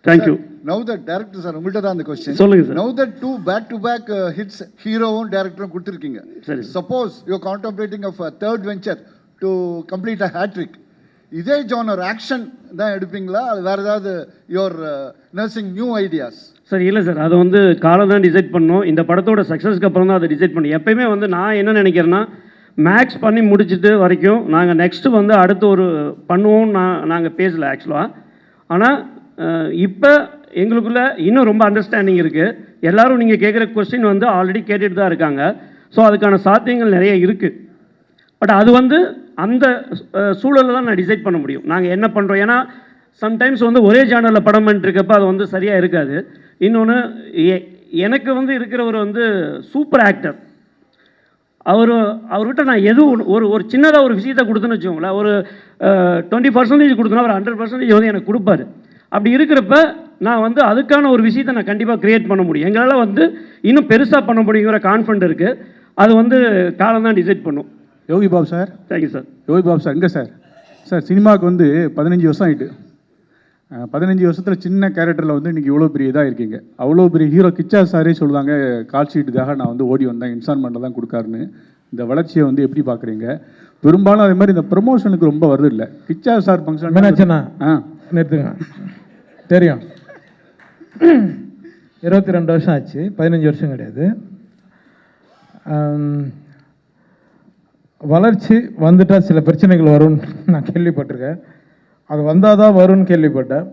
Thank you. Now that director sir உங்கள்கிட்ட தான் அந்த கொஸ்டின். சொல்லுங்கள் sir. Now that 2 back hits ஹீரோவும் டேரக்டரும் கொடுத்துருக்கீங்க. சரி. Suppose you contemplating of third venture to complete a hat trick, இதே ஜானர் ஆக்ஷன் தான் எடுப்பீங்களா? அது வேறு ஏதாவது your nursing new ideas? Sir இல்லை சார், அதை வந்து காலம் தான் டிசைட் பண்ணோம். இந்த படத்தோட சக்ஸஸ்க்கு அப்புறம் தான் அதை டிசைட் பண்ணோம். எப்பயுமே வந்து நான் என்ன நினைக்கிறேன்னா, மேக்ஸ் பண்ணி முடிச்சுட்டு வரைக்கும் நாங்கள் நெக்ஸ்ட்டு வந்து அடுத்து ஒரு பண்ணுவோம் நாங்கள் பேசலை ஆக்சுவலாக. ஆனால் இப்போ எங்களுக்குள்ளே இன்னும் ரொம்ப அண்டர்ஸ்டாண்டிங் இருக்குது. எல்லோரும் நீங்கள் கேட்குற கொஸ்டின் வந்து ஆல்ரெடி கேட்டுட்டு தான் இருக்காங்க. ஸோ அதுக்கான சாத்தியங்கள் நிறைய இருக்குது. பட் அது வந்து அந்த சூழலில் தான் நான் டிசைட் பண்ண முடியும் நாங்கள் என்ன பண்ணுறோம். ஏன்னா சம்டைம்ஸ் வந்து ஒரே ஜானரில் படம் பண்ணிட்டுருக்கப்போ அது வந்து சரியாக இருக்காது. இன்னொன்று எனக்கு வந்து இருக்கிறவர் வந்து சூப்பர் ஆக்டர். அவர்கிட்ட நான் எதுவும் ஒரு சின்னதாக ஒரு விஷயத்தை கொடுத்துன்னு வச்சுக்கோங்களேன், ஒரு 20% கொடுத்தோன்னா அவர் 100% வந்து எனக்கு கொடுப்பாரு. அப்படி இருக்கிறப்ப நான் வந்து அதுக்கான ஒரு விஷயத்தை நான் கண்டிப்பாக க்ரியேட் பண்ண முடியும். எங்களால் வந்து இன்னும் பெருசாக பண்ண முடியுங்கிற கான்ஃபிடென்ட் இருக்குது. அது வந்து காலம் தான் டிசைட் பண்ணும். Yogi Babu sir. Thank you sir. Yogi Babu sir, எங்கே சார்? சார் சினிமாவுக்கு வந்து 15 வருஷம் ஆகிட்டு. 15 வருஷத்தில் சின்ன கேரக்டரில் வந்து இன்றைக்கி இவ்வளோ பெரிய இதாக இருக்கீங்க. அவ்வளோ பெரிய ஹீரோ கிச்சா சாரே சொல்லுவாங்க, கால் ஷீட்டுக்காக நான் வந்து ஓடி வந்தேன், இன்ஸ்டால்மெண்ட்டில் தான் கொடுக்காருன்னு. இந்த வளர்ச்சியை வந்து எப்படி பார்க்குறீங்க? பெரும்பாலும் அதே மாதிரி இந்த ப்ரமோஷனுக்கு ரொம்ப வருது இல்லை? கிச்சா சார் ஃபங்க்ஷன் என்னாச்சுன்னா நிறுத்துங்க. தெரியும், 22 வருஷம் ஆச்சு, 15 வருஷம் கிடையாது. வளர்ச்சி வந்துட்டால் சில பிரச்சனைகள் வரும்னு நான் கேள்விப்பட்டிருக்கேன். அது வந்தால் தான் வரும்னு கேள்விப்பட்டேன்.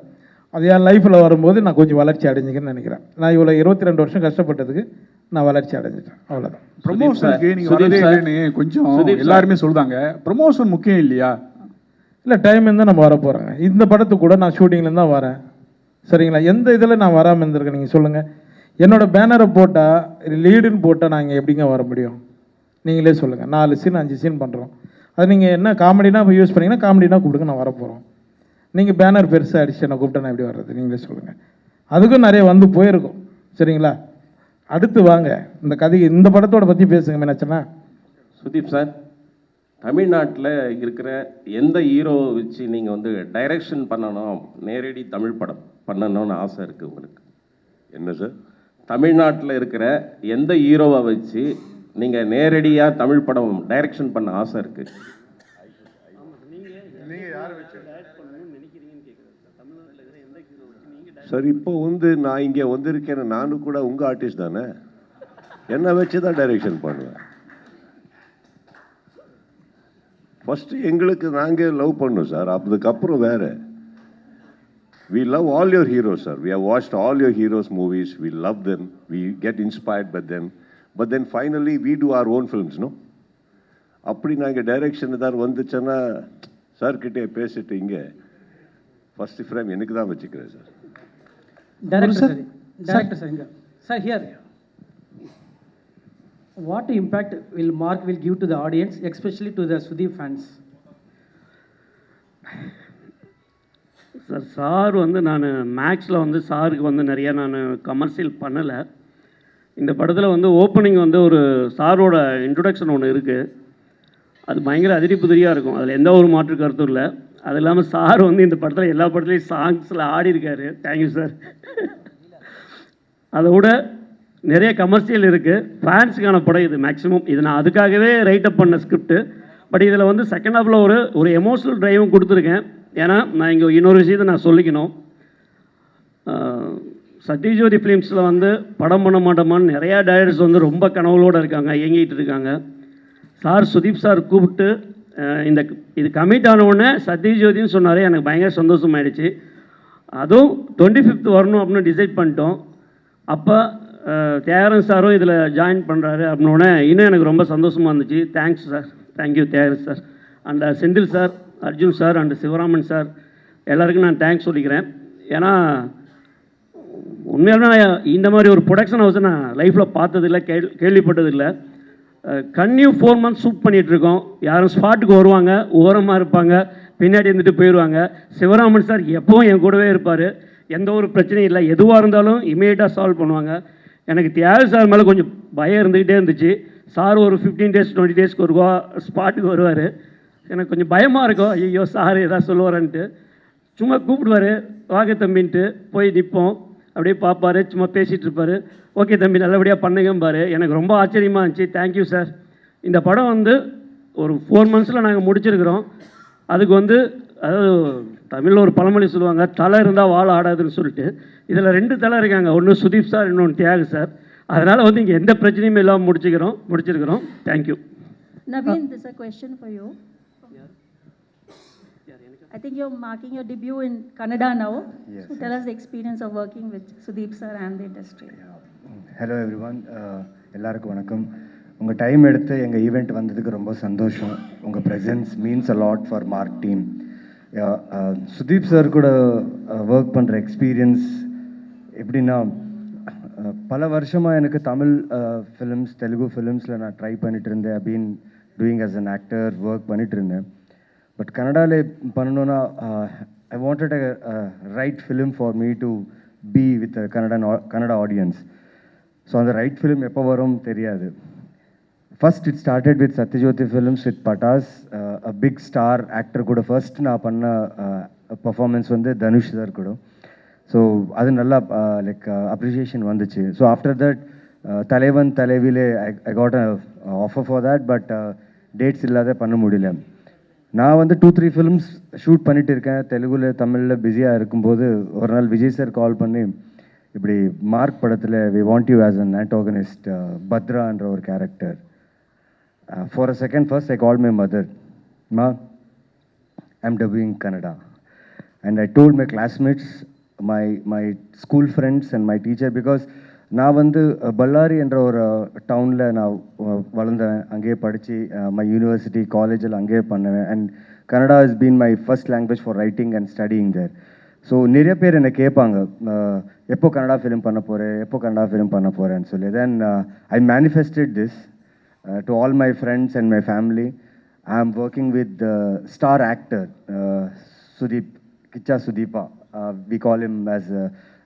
அது என் லைஃப்பில் வரும்போது நான் கொஞ்சம் வளர்ச்சி அடைஞ்சிக்கன்னு நினைக்கிறேன். நான் இவ்வளோ 22 வருஷம் கஷ்டப்பட்டதுக்கு நான் வளர்ச்சி அடைஞ்சிட்டேன், அவ்வளோதான். ப்ரமோஷனுக்கு நீங்கள் வரதே இல்லைன்னு கொஞ்சம் எல்லாருமே சொல்கிறாங்க. ப்ரமோஷன் முக்கியம் இல்லையா? இல்லை டைம் இருந்தால் நம்ம வர போகிறோங்க. இந்த படத்துக்கு கூட நான் ஷூட்டிங்லேருந்து தான் வரேன். சரிங்களா? எந்த இதில் நான் வராமல் இருந்திருக்கேன் நீங்கள் சொல்லுங்கள். என்னோடய பேனரை போட்டால் லீடுன்னு போட்டால் நான் இங்கே எப்படிங்க வர முடியும்? நீங்களே சொல்லுங்கள். 4 சீன் 5 சீன் பண்ணுறோம். அது நீங்கள் என்ன காமெடினா இப்போ யூஸ் பண்ணிங்கன்னா காமெடினா கூப்பிடுங்க, நான் வரப்போகிறோம். நீங்கள் பேனர் பெருசாக அடிச்சு என்ன கூப்பிட்டா நான் எப்படி வர்றது? நீங்களே சொல்லுங்கள். அதுக்கும் நிறைய வந்து போயிருக்கும். சரிங்களா? அடுத்து வாங்க இந்த கதைக்கு இந்த படத்தோட பற்றி பேசுங்க மீனாட்சனா. சுதீப் சார், தமிழ்நாட்டில் இருக்கிற எந்த ஹீரோவை வச்சு நீங்கள் வந்து டைரக்ஷன் பண்ணணும், நேரடி தமிழ் படம் பண்ணணும்னு ஆசை இருக்குது உங்களுக்கு? என்ன சார்? தமிழ்நாட்டில் இருக்கிற எந்த ஹீரோவை வச்சு நீங்கள் நேரடியாக தமிழ் படம் டைரக்ஷன் பண்ண ஆசை இருக்குது? சார் இப்போ வந்து நான் இங்கே வந்திருக்கேன், நானும் கூட உங்கள் ஆர்டிஸ்ட் தானே, என்னை வச்சு தான் டைரக்ஷன் பண்ணுவேன். ஃபஸ்ட்டு எங்களுக்கு நாங்கள் லவ் பண்ணோம் சார், அதுக்கப்புறம் வேறு. We love all your heroes, sir. We have watched all your heroes' movies. We love them. We get inspired by them. But then finally, we do our own films, no? அப்படி நாங்கள் direction தான் வந்துச்சேன்னா சார்கிட்டே பேசிட்டு இங்கே first frame எனக்கு தான் வச்சுக்கிறேன் sir. Director sir, sir here. What impact will Mark give to the audience, especially to the Sudeep fans? Sir வந்து நான் மேக்ஸில் வந்து சாருக்கு வந்து நிறையா நான் கமர்ஷியல் பண்ணலை. இந்த படத்தில் வந்து ஓப்பனிங் வந்து ஒரு சாரோட இன்ட்ரொடக்ஷன் ஒன்று இருக்குது. அது பயங்கர அதிரி புதிரியாக இருக்கும், அதில் எந்த ஒரு மாற்று கருத்தும் இல்லை. அது இல்லாமல் சார் வந்து இந்த படத்தில் எல்லா படத்துலேயும் சாங்ஸில் ஆடி இருக்காரு. Thank you sir. அதை விட நிறைய கமர்ஷியல் இருக்குது. ஃபேன்ஸுக்கான படம் இது மேக்ஸிமம். இது நான் அதுக்காகவே ரைட்டப் பண்ண ஸ்கிரிப்டு. பட் இதில் வந்து செகண்ட் ஹாஃபில் ஒரு எமோஷ்னல் ட்ரைவும் கொடுத்துருக்கேன். ஏன்னா நான் இங்கே இன்னொரு விஷயத்தை நான் சொல்லிக்கணும். சத்யஜோதி ஃபிலிம்ஸில் வந்து படம் பண்ண மாட்டோமான்னு நிறையா டைரக்டர்ஸ் வந்து ரொம்ப கனவுகளோடு இருக்காங்க, இயங்கிட்டு இருக்காங்க. சார் சுதீப் சார் கூப்பிட்டு இது கமிட் ஆனவுடனே சத்யஜோதின்னு சொன்னார். எனக்கு பயங்கர சந்தோஷமாயிடுச்சு. அதுவும் 25th வரணும் அப்படின்னு டிசைட் பண்ணிட்டோம். அப்போ தியாகராஜன் சாரும் இதில் ஜாயின் பண்ணுறாரு அப்படின்னோடனே இன்னும் எனக்கு ரொம்ப சந்தோஷமாக இருந்துச்சு. Thanks sir, thank you Thiyagarajan sir and Senthil sir, Arjun sir and Sivaraman sir எல்லாருக்கும் நான் தேங்க்ஸ் சொல்லிக்கிறேன். ஏன்னா உண்மையாலுமே நான் இந்த மாதிரி ஒரு ப்ரொடக்ஷன் ஹவுஸை நான் லைஃப்பில் பார்த்ததில்லை, கேள்விப்பட்டதில்லை. கன்னியூ 4 months ஷூட் பண்ணிகிட்ருக்கோம். யாரும் ஸ்பாட்டுக்கு வருவாங்க, ஓரமாக இருப்பாங்க, பின்னாடி இருந்துட்டு போயிடுவாங்க. சிவராமன் சார் எப்போவும் என் கூடவே இருப்பார். எந்த ஒரு பிரச்சனையும் இல்லை, எதுவாக இருந்தாலும் இமீடியட்டாக சால்வ் பண்ணுவாங்க. எனக்கு தியாக சார் மேலே கொஞ்சம் பயம் இருந்துக்கிட்டே இருந்துச்சு. சார் ஒரு 15 days 20 daysக்கு ஒரு ஸ்பாட்டுக்கு வருவார். எனக்கு கொஞ்சம் பயமாக இருக்கும், ஐயோ சார் எதாவது சொல்லுவாரான்ட்டு. சும்மா கூப்பிடுவார், வாங்க தம்பின்ட்டு போய் நிற்போம். அப்படியே பார்ப்பார், சும்மா பேசிகிட்டு இருப்பார். ஓகே தம்பி நல்லபடியாக பண்ணுங்கம்பார். எனக்கு ரொம்ப ஆச்சரியமாக இருந்துச்சு. Thank you sir. இந்த படம் வந்து ஒரு 4 months நாங்கள் முடிச்சிருக்கிறோம். அதுக்கு வந்து அதாவது தமிழில் ஒரு பழமொழி சொல்லுவாங்க, தலை இருந்தால் வாழ ஆடாதுன்னு சொல்லிட்டு. இதில் 2 தலை இருக்காங்க, ஒன்று சுதீப் சார், இன்னொன்று தியாக சார். அதனால் வந்து இங்கே எந்த பிரச்சனையுமே இல்லாமல் முடிச்சிருக்கிறோம். Thank you. Naveen, this is a question for you. I think you're marking your debut in Kannada now. Yes. So tell us the experience of working with Sudeep sir and the industry. Hello everyone. எல்லாருக்கும் வணக்கம். உங்கள் time எடுத்து எங்கள் event வந்ததுக்கு ரொம்ப சந்தோஷம். உங்கள் presence means a lot for mark team. Sudeep sir கூட ஒர்க் பண்ணுற எக்ஸ்பீரியன்ஸ் எப்படின்னா, பல வருஷமாக எனக்கு தமிழ் ஃபிலிம்ஸ், தெலுங்கு ஃபிலிம்ஸில் நான் ட்ரை பண்ணிட்டு இருந்தேன். I been doing as an actor work பண்ணிட்டு இருந்தேன். பட் கன்னடாவில் பண்ணணுன்னா I wanted a right film for me to be with Kannada audience. So அந்த ரைட் ஃபிலிம் எப்போ வரும் தெரியாது. First it started with Sathyajyothi films with Pattas, a big star actor கூட first நான் பண்ண பர்ஃபார்மன்ஸ் வந்து தனுஷ் சார் கூட. ஸோ அது நல்லா லைக் அப்ரிஷியேஷன் வந்துச்சு. ஸோ ஆஃப்டர் தட் தலைவன் தலைவிலே I got a offer for that. But dates இல்லாத பண்ண முடியல. நான் வந்து 2-3 ஃபிலிம்ஸ் ஷூட் பண்ணிட்டு இருக்கேன். தெலுங்குல தமிழில் பிஸியாக இருக்கும்போது ஒரு நாள் விஜய் சார் கால் பண்ணி, இப்படி மார்க் படத்தில் we want you as an antagonist பத்ரான்ற ஒரு character. For a second first I call my mother, மா I'm dubbing Kannada. And I told my classmates, my school friends and my teacher. Because நான் வந்து பல்லாரி என்ற ஒரு டவுனில் நான் வளர்ந்தேன், அங்கேயே படித்து மை யூனிவர்சிட்டி காலேஜில் அங்கேயே பண்ணுவேன். And Kannada has been my first language for writing and studying there. So நிறைய பேர் என்னை கேட்பாங்க எப்போ கன்னடா ஃபிலிம் பண்ண போகிறேன், எப்போ கன்னடா ஃபிலிம் பண்ண போகிறேன்னு சொல்லி. Then I manifested this to all my friends and my family. I am working with star actor Sudeep, Kicha Sudeepa. We call him as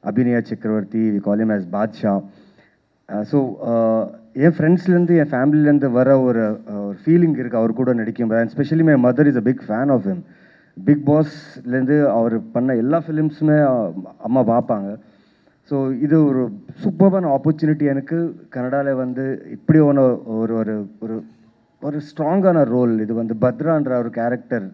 Abhinaya Chakravarti, we call him as Badshah. So என் ஃப்ரெண்ட்ஸ்லேருந்து என் ஃபேமிலிலேருந்து வர ஒரு feeling இருக்குது அவர் கூட நடிக்கும்போது. And specially my mother is a big fan of him. Bigg பாஸ்லேருந்து அவர் பண்ண எல்லா ஃபிலிம்ஸுமே அம்மா பார்ப்பாங்க. ஸோ இது ஒரு சூப்பரான ஆப்பர்ச்சுனிட்டி எனக்கு. கன்னடாவில் வந்து இப்படி ஒரு ஒரு ஒரு ஒரு ஸ்ட்ராங்கான ரோல் இது வந்து பத்ரான்ற ஒரு கேரக்டர்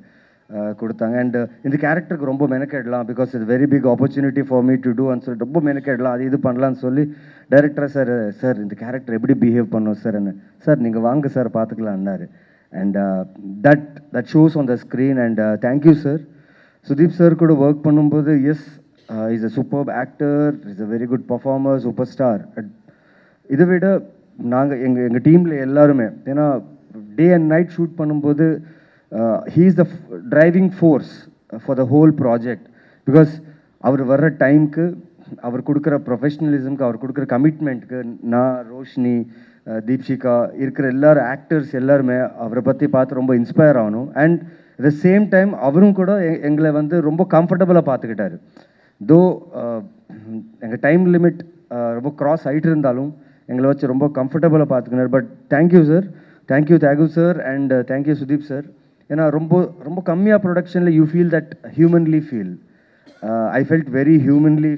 கொடுத்தாங்க. அண்ட் இந்த கேரக்டருக்கு ரொம்ப மெனக்கெடலாம் because it's very big opportunity for me to do and சொல்லி ரொம்ப மெனக்கெடலாம், அது இது பண்ணலான்னு சொல்லி டைரக்டர் சார் இந்த கேரக்டர் எப்படி பிஹேவ் பண்ணும் சார் என்ன, சார் நீங்கள் வாங்க சார் பார்த்துக்கலான்னாரு. And that shows on the screen. And thank you sir. Sudeep sir கூட ஒர்க் பண்ணும்போது he's is a super actor, is a very good performer, super star. இதை விட நாங்கள் எங்கள் டீமில் எல்லாருமே, ஏன்னா டே அண்ட் நைட் ஷூட் பண்ணும்போது he is the driving force for the whole project because அவர் வர்ற டைமுக்கு, அவர் கொடுக்குற ப்ரொஃபஷ்னலிசம்க்கு, அவர் கொடுக்குற கமிட்மெண்ட்டுக்கு நான், ரோஷினி, தீப்ஷிகா இருக்கிற எல்லாரும் ஆக்டர்ஸ் எல்லாருமே அவரை பற்றி பார்த்து ரொம்ப இன்ஸ்பயர் ஆகணும். And at the same time அவரும் கூட எங்களை வந்து ரொம்ப கம்ஃபர்டபுளாக பார்த்துக்கிட்டாரு. தோ எங்கள் டைம் லிமிட் ரொம்ப க்ராஸ் ஆகிட்டு இருந்தாலும் எங்களை வச்சு ரொம்ப கம்ஃபர்டபுளாக பார்த்துக்கினார். பட் தேங்க்யூ சார், தேங்க்யூ தேகு sir, and thank you Sudeep sir. ஏன்னா ரொம்ப ரொம்ப கம்மியாக ப்ரொடக்ஷனில் you feel that humanly feel. I felt very humanly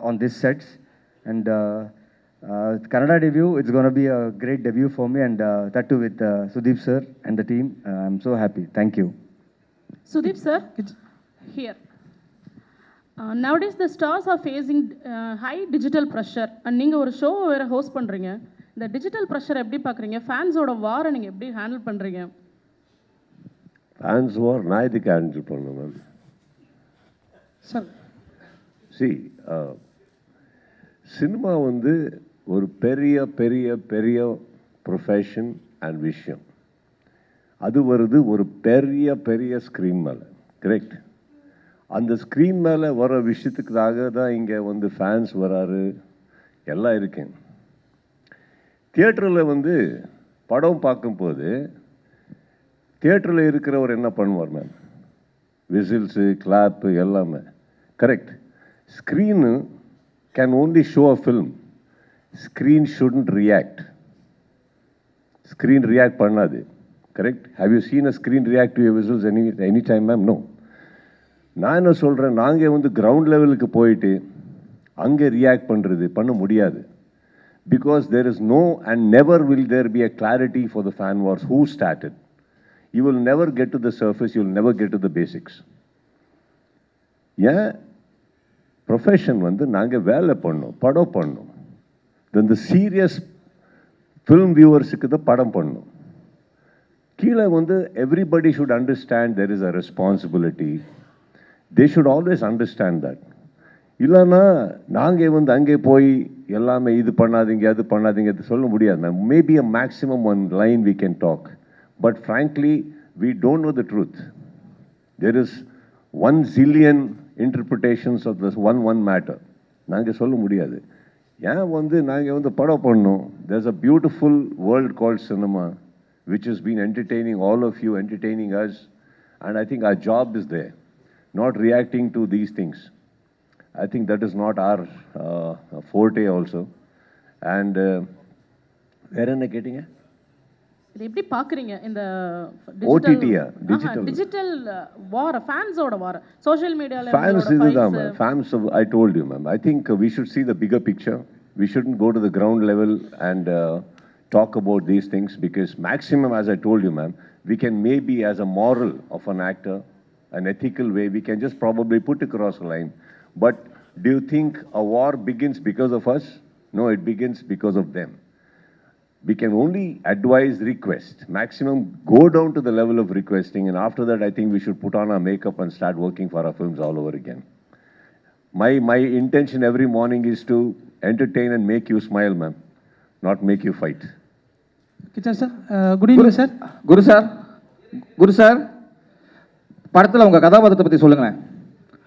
on this sets. And Kannada debut, it's going to be a great debut for me, and that too with Sudeep sir and the team. I'm so happy. Thank you. Sudeep sir, here. Nowadays the stars are facing high digital pressure, and நீங்கள் ஒரு show வேறு host பண்ணுறீங்க. இந்த digital pressure எப்படி பார்க்குறீங்க? ஃபேன்ஸோட வாரை நீங்கள் எப்படி handle பண்ணுறீங்க? ஃபேன்ஸ் வார் நான் இதுக்கு ஹேண்டில் பண்ணேன் மேம். சார் சி சினிமா வந்து ஒரு பெரிய பெரிய பெரிய ப்ரொஃபஷன் அண்ட் விஷயம். அது வருது ஒரு பெரிய பெரிய ஸ்க்ரீன் மேலே, கரெக்ட்? அந்த ஸ்க்ரீன் மேலே வர விஷயத்துக்காக தான் இங்கே வந்து ஃபேன்ஸ் வராரு, எல்லாம் இருக்கேன். தியேட்டரில் வந்து படம் பார்க்கும்போது தியேட்டரில் இருக்கிறவர் என்ன பண்ணுவார் மேம்? விசில்ஸு, கிளாப்பு எல்லாமே, correct? Screen can only show a film. Screen shouldn't react. Screen react பண்ணாது, correct? Have you seen a screen react to your whistles any time ma'am? No. நான் என்ன சொல்கிறேன், நாங்கள் வந்து கிரவுண்ட் லெவலுக்கு போயிட்டு அங்கே ரியாக்ட் பண்ணுறது பண்ண முடியாது. Because there is no and never will there be a clarity for the fan wars who started. You will never get to the surface, you will never get to the basics. Yeah, profession வந்து நாங்கள் வேலை பண்ணோம், படம் பண்ணோம். Then the serious film viewersக்கு தான் படம் பண்ணோம். கீழே வந்து everybody should understand there is a responsibility. They should always understand that. இல்லைன்னா நாங்கள் வந்து அங்கே போய் எல்லாமே இது பண்ணாதீங்க அது பண்ணாதீங்க அது சொல்ல முடியாது ma'am. Maybe a maximum one line we can talk, but frankly we don't know the truth. There is 1 zillion interpretations of this one matter. நாங்கள் சொல்ல முடியாது. ஏன் வந்து நாங்கள் வந்து படம் பண்ணோம். There is a beautiful world called cinema which has been entertaining all of you, entertaining us, and I think our job is there, not reacting to these things. I think that is not our forte also. And where are you getting it? இது எப்படி பார்க்குறீங்க இந்த digital வார், ஃபேன்ஸோட வார், social மீடியாவில் fans இதுதான் ma'am. fans, I told you ma'am, I think we should see the bigger picture. We shouldn't go to the ground level and talk about these things, because maximum, as I told you ma'am, we can maybe as a moral of an actor, an ethical way, we can just probably put across a line. But do you think a war begins because of us? No, it begins because of them. We can only advise, request. Maximum go down to the level of requesting, and after that I think we should put on our makeup and start working for our films all over again. My intention every morning is to entertain and make you smile ma'am, not make you fight. Kicha sir, good evening sir. Guru sir, படத்தில் உங்கள் கதாபாத்திரத்தை பற்றி சொல்லுங்களேன்.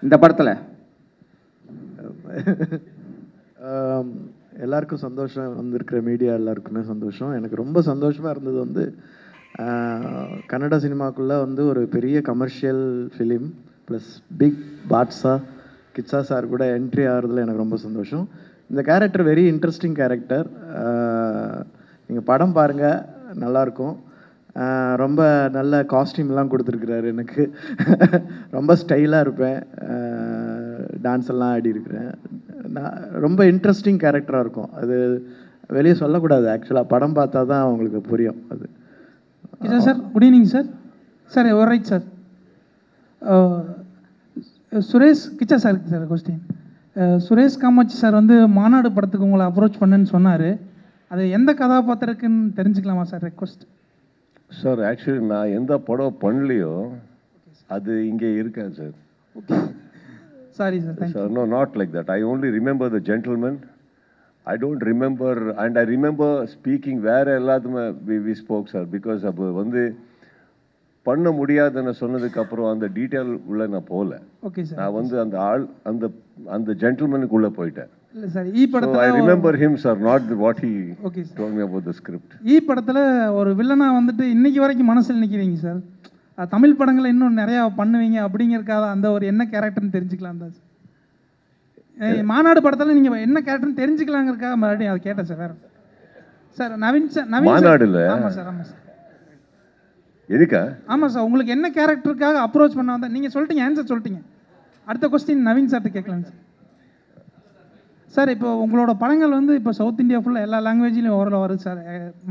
இந்த படத்தில் எல்லாருக்கும் சந்தோஷம், வந்திருக்கிற மீடியா எல்லாருக்குமே சந்தோஷம். எனக்கு ரொம்ப சந்தோஷமாக இருந்தது வந்து கன்னட சினிமாக்குள்ளே வந்து ஒரு பெரிய கமர்ஷியல் ஃபிலிம் ப்ளஸ் பிக் பாட்ஸா கிச்சா சார் கூட என்ட்ரி ஆகிறதுல எனக்கு ரொம்ப சந்தோஷம். இந்த கேரக்டர் வெரி இன்ட்ரெஸ்டிங் கேரக்டர். நீங்கள் படம் பாருங்கள், நல்லாயிருக்கும். ரொம்ப நல்ல காஸ்டியூம்லாம் கொடுத்துருக்குறாரு எனக்கு. ரொம்ப ஸ்டைலாக இருப்பேன், டான்ஸ் எல்லாம் ஆடி இருக்கிறேன். நான் ரொம்ப இன்ட்ரெஸ்டிங் கேரக்டராக இருக்கும். அது வெளியே சொல்லக்கூடாது, ஆக்சுவலாக படம் பார்த்தா தான் அவங்களுக்கு புரியும் அது. Sir good evening sir. Sir ஒரு right sir. Suresh Kichcha sir sir question. Suresh Kamatchi sir வந்து மாநாடு படத்துக்கு உங்களை அப்ரோச் பண்ணுன்னு சொன்னார். அது எந்த கதாபாத்திரக்குன்னு தெரிஞ்சுக்கலாமா சார்? Request sir. ஆக்சுவலி நான் எந்த படம் பண்ணலையோ அது இங்கே இருக்கேன் sir. Sorry sir. Sir, no, not like that. I only remember the gentleman. I don't remember, and I remember speaking where எல்லாத்துமே we spoke, sir, because அப்போ வந்து பண்ண முடியாதுன்னு சொன்னதுக்கு அப்புறம் அந்த டீட்டெயில் உள்ள நான் போகல. Okay sir. நான் வந்து அந்த ஆள் அந்த ஜென்டில்மேனுக்குள்ளே போயிட்டேன். இல்லை சார், ஈ படத்தில் I remember him, sir, not what he okay told me about the script. ஈ படத்தில் ஒரு வில்லனா வந்துட்டு இன்னைக்கு வரைக்கும் மனசில் நிற்கிறீங்க சார். தமிழ் படங்களை இன்னும் நிறையா பண்ணுவீங்க அப்படிங்கிறக்காக அந்த ஒரு என்ன கேரக்டர்னு தெரிஞ்சுக்கலாம் தான் சார். மாநாடு படத்தில் நீங்கள் என்ன கேரக்டர்னு தெரிஞ்சுக்கலாங்கிறக்காக மறுபடியும் அதை கேட்டேன் சார். வேறு சார் நவீன் சார். மாநாடுல ஆமாம் சார். ஆமாம் சார். எதுக்கா? ஆமாம் சார். உங்களுக்கு என்ன கேரக்டருக்காக அப்ரோச் பண்ண வந்தால் நீங்கள் சொல்லிட்டீங்க, ஆன்சர் சொல்லிட்டீங்க. அடுத்த கொஸ்டின் நவீன் சார்கிட்ட கேட்கலாம் சார். சார் இப்போ உங்களோட படங்கள் வந்து இப்போ சவுத் இந்தியா ஃபுல்லாக எல்லா லாங்குவேஜ்லையும் ஓரளவு வருது சார்.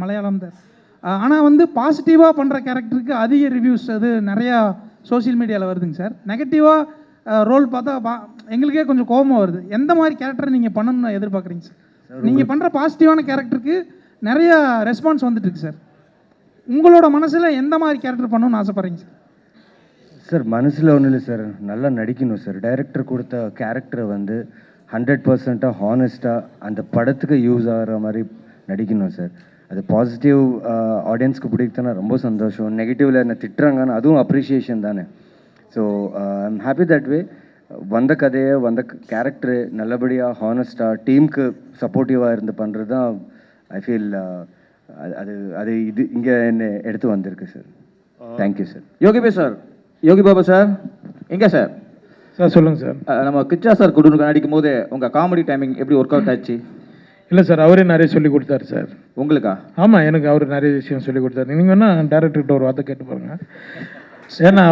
மலையாளம் தான். ஆனால் வந்து பாசிட்டிவாக பண்ணுற கேரக்டருக்கு அதிக ரிவ்யூஸ் அது நிறையா சோஷியல் மீடியாவில் வருதுங்க சார். நெகட்டிவாக ரோல் பார்த்தா எங்களுக்கே கொஞ்சம் கோபமாக வருது. எந்த மாதிரி கேரக்டர் நீங்கள் பண்ணணும்னு எதிர்பார்க்குறீங்க சார்? நீங்கள் பண்ணுற பாசிட்டிவான கேரக்டருக்கு நிறையா ரெஸ்பான்ஸ் வந்துட்டுருக்கு சார். உங்களோட மனசில் எந்த மாதிரி கேரக்டர் பண்ணணும்னு ஆசைப்பட்றீங்க சார்? சார் மனசில் ஒன்றும் இல்லை சார், நல்லா நடிக்கணும் சார். டைரக்டர் கொடுத்த கேரக்டரை வந்து 100% ஹானஸ்ட்டாக அந்த படத்துக்கு யூஸ் ஆகிற மாதிரி நடிக்கணும் சார். அது பாசிட்டிவ் ஆடியன்ஸ்க்கு பிடிக்குதுன்னா ரொம்ப சந்தோஷம். நெகட்டிவில் என்ன திட்டுறாங்கன்னு அதுவும் அப்ரிஷியேஷன் தானே. So I'm happy that way. வந்த கதையை வந்த கேரக்டரு நல்லபடியாக ஹானஸ்ட்டாக டீமுக்கு சப்போர்ட்டிவாக இருந்து பண்ணுறது தான் ஐ ஃபீல் அது அது இது இங்கே என்ன எடுத்து வந்திருக்கு sir. Thank you sir. Yogi sir. Yogi Babu sir எங்கே சார்? சார் சொல்லுங்கள் சார். நம்ம கிச்சா சார் கூட நடிக்கும் போது உங்கள் காமெடி டைமிங் எப்படி ஒர்க் அவுட் ஆச்சு? இல்லை சார், அவரே நிறைய சொல்லி கொடுத்தாரு சார். உங்களுக்கா? ஆமாம், எனக்கு அவர் நிறைய விஷயம் சொல்லி கொடுத்தாரு. நீங்கள் வேணால் டேரக்டர்கிட்ட ஒரு வார்த்தை கேட்டு பாருங்கள். ஏன்னா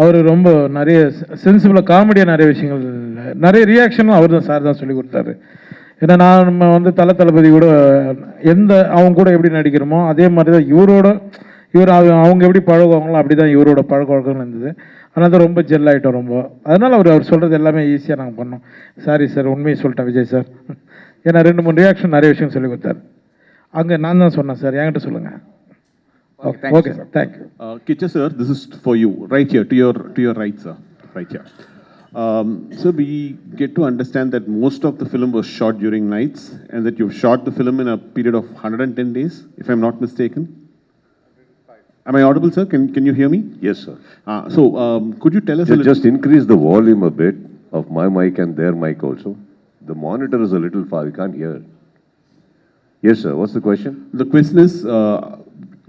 அவர் ரொம்ப நிறைய சென்சிபிளாக காமெடியாக நிறைய விஷயங்கள், நிறைய ரியாக்ஷனும் அவர் தான் சார் தான் சொல்லி கொடுத்தாரு. ஏன்னா நம்ம வந்து தளபதி கூட அவங்க கூட எப்படி நடிக்கிறோமோ அதே மாதிரி தான் இவர் அவங்க எப்படி பழகுவாங்களோ அப்படி தான் இவரோட பழக்க வழக்கம் இருந்தது. அதனால தான் ரொம்ப ஜெல் ஆகிட்டோம் ரொம்ப. அதனால் அவர் சொல்கிறது எல்லாமே ஈஸியாக நாங்கள் பண்ணோம். சாரி சார், உண்மையை சொல்லிட்டேன் விஜய் சார். ஏன்னா 2-3 ரியாக்ஷன் நிறைய விஷயம் சொல்லி கொடுத்தாரு. அங்கே நான் தான் சொன்னேன் சார், என்கிட்ட சொல்லுங்கள். Okay, sir. Thank you. Kicha sir, this is for you, right here, to your right, sir, right here. So we get to understand that most of the film was shot during nights, and that you've shot the film in a period of 110 days, if I'm not mistaken. Am I audible, sir? Can you hear me? Yes, sir. So could you tell us just increase the volume a bit of my mic and their mic also. The monitor is a little far, we can't hear. Yes, sir. What's the question? The question is,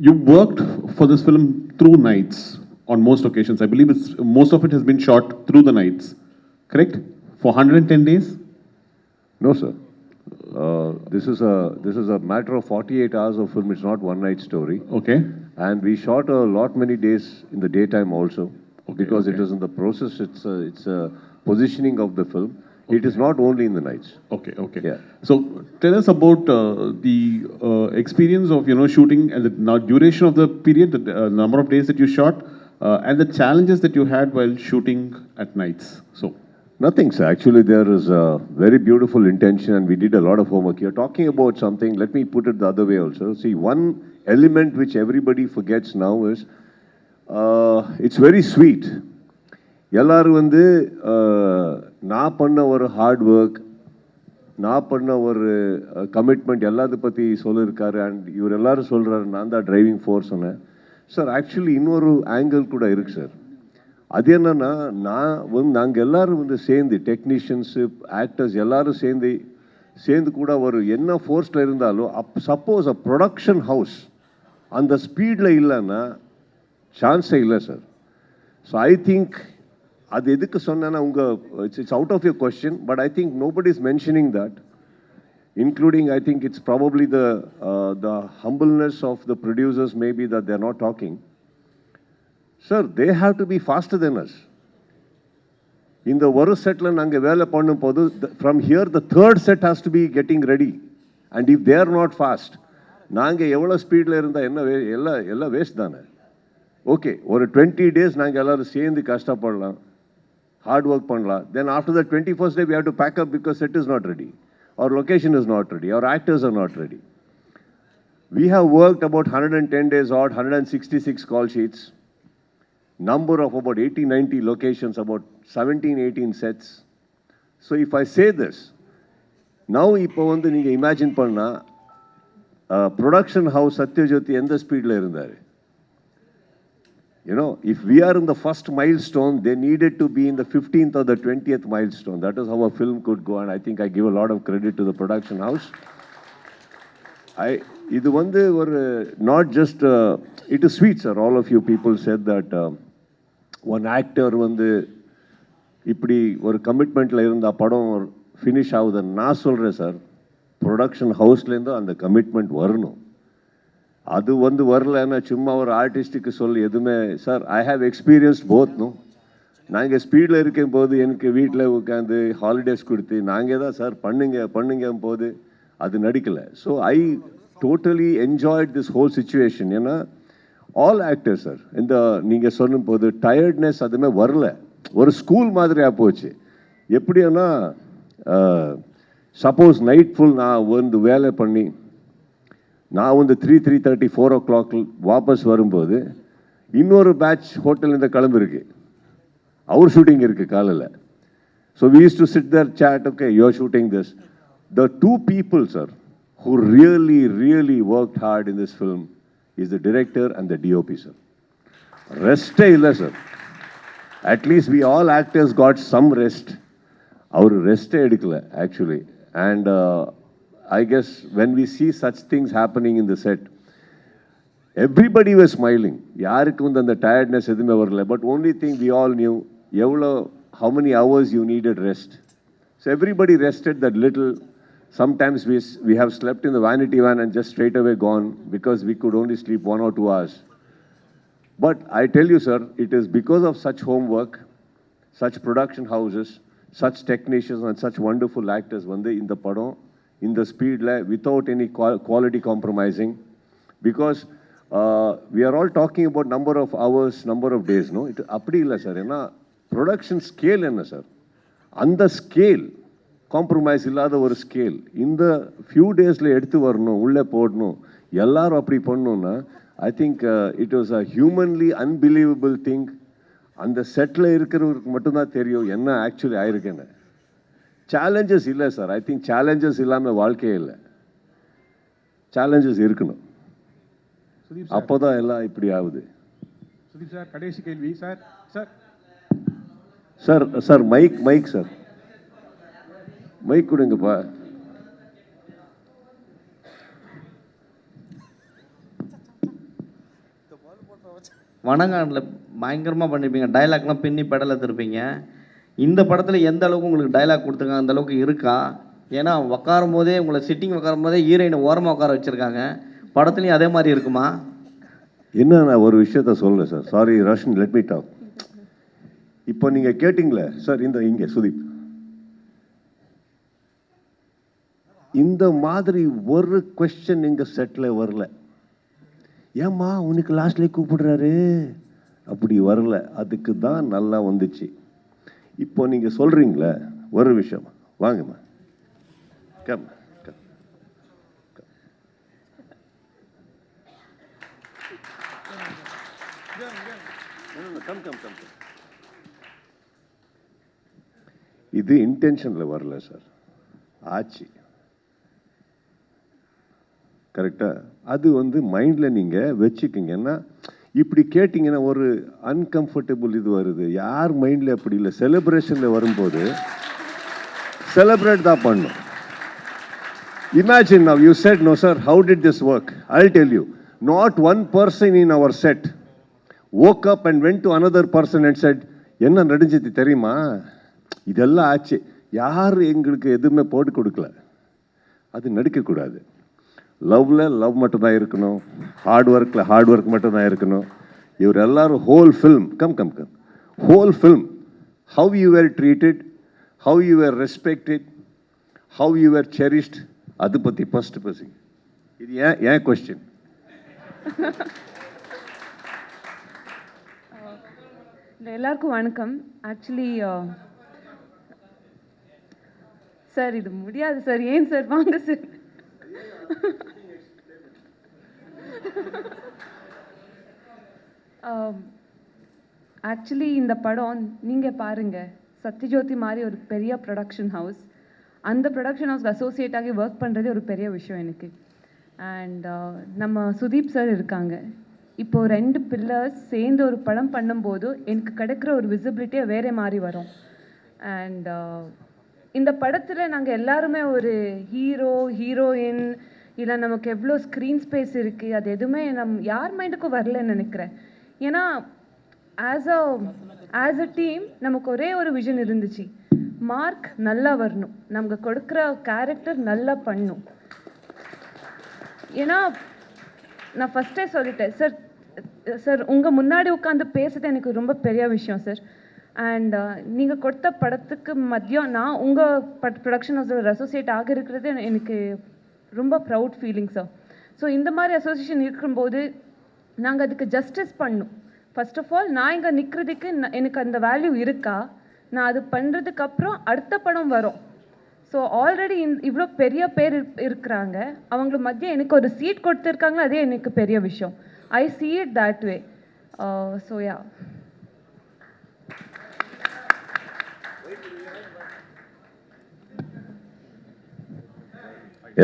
you worked for this film through nights on most occasions. I believe most of it has been shot through the nights, correct? For 110 days? No, sir. This is a matter of 48 hours of film. It's not one night story. Okay. And we shot a lot many days in the daytime also, because it is in the process. It's a positioning of the film. It is not only in the nights. Okay. Yeah. So tell us about the experience of shooting and the duration of the period, the number of days that you shot, and the challenges that you had while shooting at nights. So nothing, sir. Actually, there is a very beautiful intention, and we did a lot of homework. You're talking about something. Let me put it the other way also. See, one element which everybody forgets now is it's very sweet. எல்லாரும் வந்து நான் பண்ண ஒரு hard work, நான் பண்ண ஒரு commitment எல்லாத்தை பற்றி சொல்லியிருக்காரு. அண்ட் இவர் எல்லாரும் சொல்கிறாரு நான் தான் டிரைவிங் ஃபோர்ஸ் சொன்னேன். சார் ஆக்சுவலி இன்னொரு ஆங்கிள் கூட இருக்குது சார். அது என்னன்னா, நாங்கள் எல்லாரும் வந்து சேர்ந்து டெக்னீஷியன்ஸு, ஆக்டர்ஸ் எல்லாரும் சேர்ந்து கூட ஒரு என்ன ஃபோர்ஸில் இருந்தாலும் சப்போஸ் அ ப்ரொடக்ஷன் ஹவுஸ் அந்த ஸ்பீடில் இல்லைன்னா சான்ஸே இல்லை சார். ஸோ ஐ திங்க் அது எதுக்கு சொன்னேன்னா, it's out of your question, but I think nobody is mentioning that, including I think it's probably the humbleness of the producers maybe that they're not talking. Sir, they have to be faster than us. In the ஒரு settle நாங்கள் வேலை பண்ணும்போது from here the third set has to be getting ready, and if they are not fast, நாங்கள் எவ்வளோ ஸ்பீடில் இருந்தால் என்ன எல்லாம் வேஸ்ட் தானே. ஓகே, ஒரு 20 days நாங்கள் எல்லோரும் சேர்ந்து கஷ்டப்படலாம், ஹார்ட் ஒர்க் பண்ணலாம். Then after the 21st day we have to pack up because set is not ready, our location is not ready, our actors are not ready. We have worked about 110 days odd, 166 call sheets, number of about 80-90 locations, about 17-18 sets. So if I say this, now இப்போ வந்து நீங்கள் imagine பண்ணால் production house Sathyajothi எந்த ஸ்பீடில் இருந்தார்? You know, if we are in the first milestone, they needed to be in the 15th or the 20th milestone. That is how a film could go, and I think I give a lot of credit to the production house. இது வந்து ஒரு not just, it is sweet, sir. All of you people said that one actor வந்து இப்படி ஒரு கமிட்மெண்ட்டில் இருந்தால் படம் finish ஆகுதுன்னு நான் சொல்கிறேன் சார். ப்ரொடக்ஷன் ஹவுஸ்லேருந்து அந்த கமிட்மெண்ட் வரணும். அது வந்து வரலன்னா சும்மா ஒரு ஆர்டிஸ்ட்டுக்கு சொல்லி எதுவுமே. சார், ஐ ஹாவ் எக்ஸ்பீரியன்ஸ்ட் போத்னும். நாங்கள் ஸ்பீடில் இருக்கும் போது எனக்கு வீட்டில் உட்காந்து ஹாலிடேஸ் கொடுத்து நாங்கள் தான் சார் பண்ணுங்க போது அது நடிக்கலை. So I totally enjoyed this whole situation. ஏன்னா ஆல் ஆக்டர்ஸ் சார், இந்த நீங்கள் சொல்லும் போது டயர்ட்னஸ் அதுவுமே வரல. ஒரு ஸ்கூல் மாதிரியாக போச்சு. எப்படின்னா சப்போஸ் நைட் ஃபுல் நான் வந்து வேலை பண்ணி நான் வந்து 3:30 4 o'clock வாபஸ் வரும்போது இன்னொரு பேட்ச் ஹோட்டல்லேருந்து கிளம்பிருக்கு, அவர் ஷூட்டிங் இருக்குது காலையில். So we used to sit there, chat, okay, you're shooting this. The two people, sir, who really worked hard in this film is the director and the DOP, sir. Rest illa, sir. At least we all actors got some rest. Our rest edukala actually. And I guess when we see such things happening in the set, everybody was smiling. Yarukku the tiredness edume varala. But only thing we all knew, how many hours you needed rest. So everybody rested that little. Sometimes we have slept in the vanity van and just straight away gone because we could only sleep 1 or 2 hours. But I tell you, sir, it is because of such homework, such production houses, such technicians and such wonderful actors vande in the padam, in the speed without any quality compromising. Because we are all talking about number of hours, number of days, no? It appadi illa sir. Ena production scale enna sir? And the scale compromise இல்லாத ஒரு scale இந்த few டேஸில் எடுத்து வரணும், உள்ளே போடணும், எல்லாரும் அப்படி பண்ணணுன்னா I think it was a humanly unbelievable thing. அந்த செட்டில் இருக்கிறவருக்கு மட்டும்தான் தெரியும் என்ன ஆக்சுவலி ஆயிருக்குன்னு. சேலஞ்சஸ் இல்லை சார். ஐ திங்க் சேலஞ்சஸ் இல்லாமல் வாழ்க்கையே இல்லை. சேலஞ்சஸ் இருக்கணும், அப்போ தான் எல்லாம் இப்படி ஆகுது. சுதீப் சார், கடைசி கேள்வி sir. Sir mike sir, mike கொடுங்கப்பா. வணங்காண்டில் பயங்கரமாக பண்ணியிருப்பீங்க, டைலாக்லாம் பின்னி பெடலை திருப்பீங்க. இந்த படத்தில் எந்த அளவுக்கு உங்களுக்கு டைலாக் கொடுத்துருக்காங்க அந்த அளவுக்கு இருக்கா? ஏன்னா உட்காரும் போதே உங்களை சிட்டிங் உட்காரும் போதே ஹீரோயினை ஓரமாக உட்கார வச்சுருக்காங்க. படத்துலையும் அதே மாதிரி இருக்குமா? என்ன, நான் ஒரு விஷயத்த சொல்கிறேன் sir. Sorry Roshan, let me talk. இப்போ நீங்கள் கேட்டிங்களே சார், இங்கே சுதீப், இந்த மாதிரி ஒரு கொஸ்டின் எங்கள் செட்டில் வரல. ஏம்மா உனக்கு லாஸ்ட்லேயே கூப்பிடுறாரு அப்படி வரல. அதுக்கு தான் நல்லா வந்துச்சு. இப்போ நீங்கள் சொல்கிறீங்களே ஒரு விஷயம், வாங்கம்மா கம். இது இன்டென்ஷனில் வரல சார், ஆச்சு. கரெக்டாக அது வந்து மைண்டில் நீங்கள் வச்சுக்கிங்கன்னா இப்படி கேட்டிங்கன்னா ஒரு அன்கம்ஃபர்டபுள் இது வருது. யார் மைண்டில் அப்படி இல்லை. செலிப்ரேஷனில் வரும்போது செலிப்ரேட் தான் பண்ணும். Imagine now, you said, no sir, how did this work? I'll tell you. Not one person in our set woke up and went to another person and said, என்ன நடந்துச்சு தெரியுமா, இதெல்லாம் ஆச்சு. யார் எங்களுக்கு எதுவுமே போட்டு கொடுக்கல. அது நடிக்கக்கூடாது. லவ்வில் லவ் மட்டும்தான் இருக்கணும், ஹார்ட் ஒர்க் மட்டும்தான் இருக்கணும். இவர் எல்லாரும் whole film whole film how you were treated, how you were respected, how you were cherished, அதை பற்றி ஃபஸ்ட்டு பேசுங்க. இது ஏன் கொஸ்டின். எல்லாருக்கும் வணக்கம். ஆக்சுவலி சார் இது முடியாது சார். ஏன் சார், வாங்க சார். ஆக்சுவலி இந்த படம் நீங்கள் பாருங்கள், சத்யஜோதி மாதிரி ஒரு பெரிய ப்ரொடக்ஷன் ஹவுஸ், அந்த ப்ரொடக்ஷன் ஹவுஸ்க்கு அசோசியேட் ஆகி ஒர்க் பண்ணுறதே ஒரு பெரிய விஷயம் எனக்கு. அண்ட் நம்ம சுதீப் சார் இருக்காங்க. இப்போது 2 பில்லர்ஸ் சேர்ந்து ஒரு படம் பண்ணும்போது எனக்கு கிடைக்கிற ஒரு விசிபிலிட்டியே வேறு மாதிரி வரும். அண்ட் இந்த படத்தில் நாங்கள் எல்லாருமே ஒரு ஹீரோயின் இல்லை நமக்கு எவ்வளோ ஸ்க்ரீன் ஸ்பேஸ் இருக்குது, அது எதுவுமே யார் மைண்டுக்கும் வரலன்னு நினைக்கிறேன். ஏன்னா ஆஸ் அ டீம் நமக்கு ஒரே ஒரு விஷன் இருந்துச்சு, மார்க் நல்லா வரணும், நமக்கு கொடுக்குற கேரக்டர் நல்லா பண்ணும். ஏன்னா நான் ஃபஸ்ட்டே சொல்லிட்டேன் சார் உங்கள் முன்னாடி உட்காந்து பேசுறது எனக்கு ரொம்ப பெரிய விஷயம் சார். அண்ட் நீங்கள் கொடுத்த படத்துக்கு மதியம் நான் உங்கள் ப்ரொடக்ஷன் ஹவுஸில் அசோசியேட் ஆக இருக்கிறது எனக்கு ரொம்ப ப்ரவுட் ஃபீலிங் சார். ஸோ இந்த மாதிரி அசோசியேஷன் இருக்கும்போது நாங்கள் அதுக்கு ஜஸ்டிஸ் பண்ணணும். ஃபர்ஸ்ட் ஆஃப் ஆல் நான் இங்கே நிற்கிறதுக்கு எனக்கு அந்த வேல்யூ இருக்கா, நான் அது பண்ணுறதுக்கப்புறம் அடுத்த படம் வரும். ஸோ ஆல்ரெடி இவ்வளோ பெரிய பேர் இருக்கிறாங்க, அவங்கள மத்திய எனக்கு ஒரு சீட் கொடுத்துருக்காங்களோ அதே எனக்கு பெரிய விஷயம். ஐ see it that way. So yeah.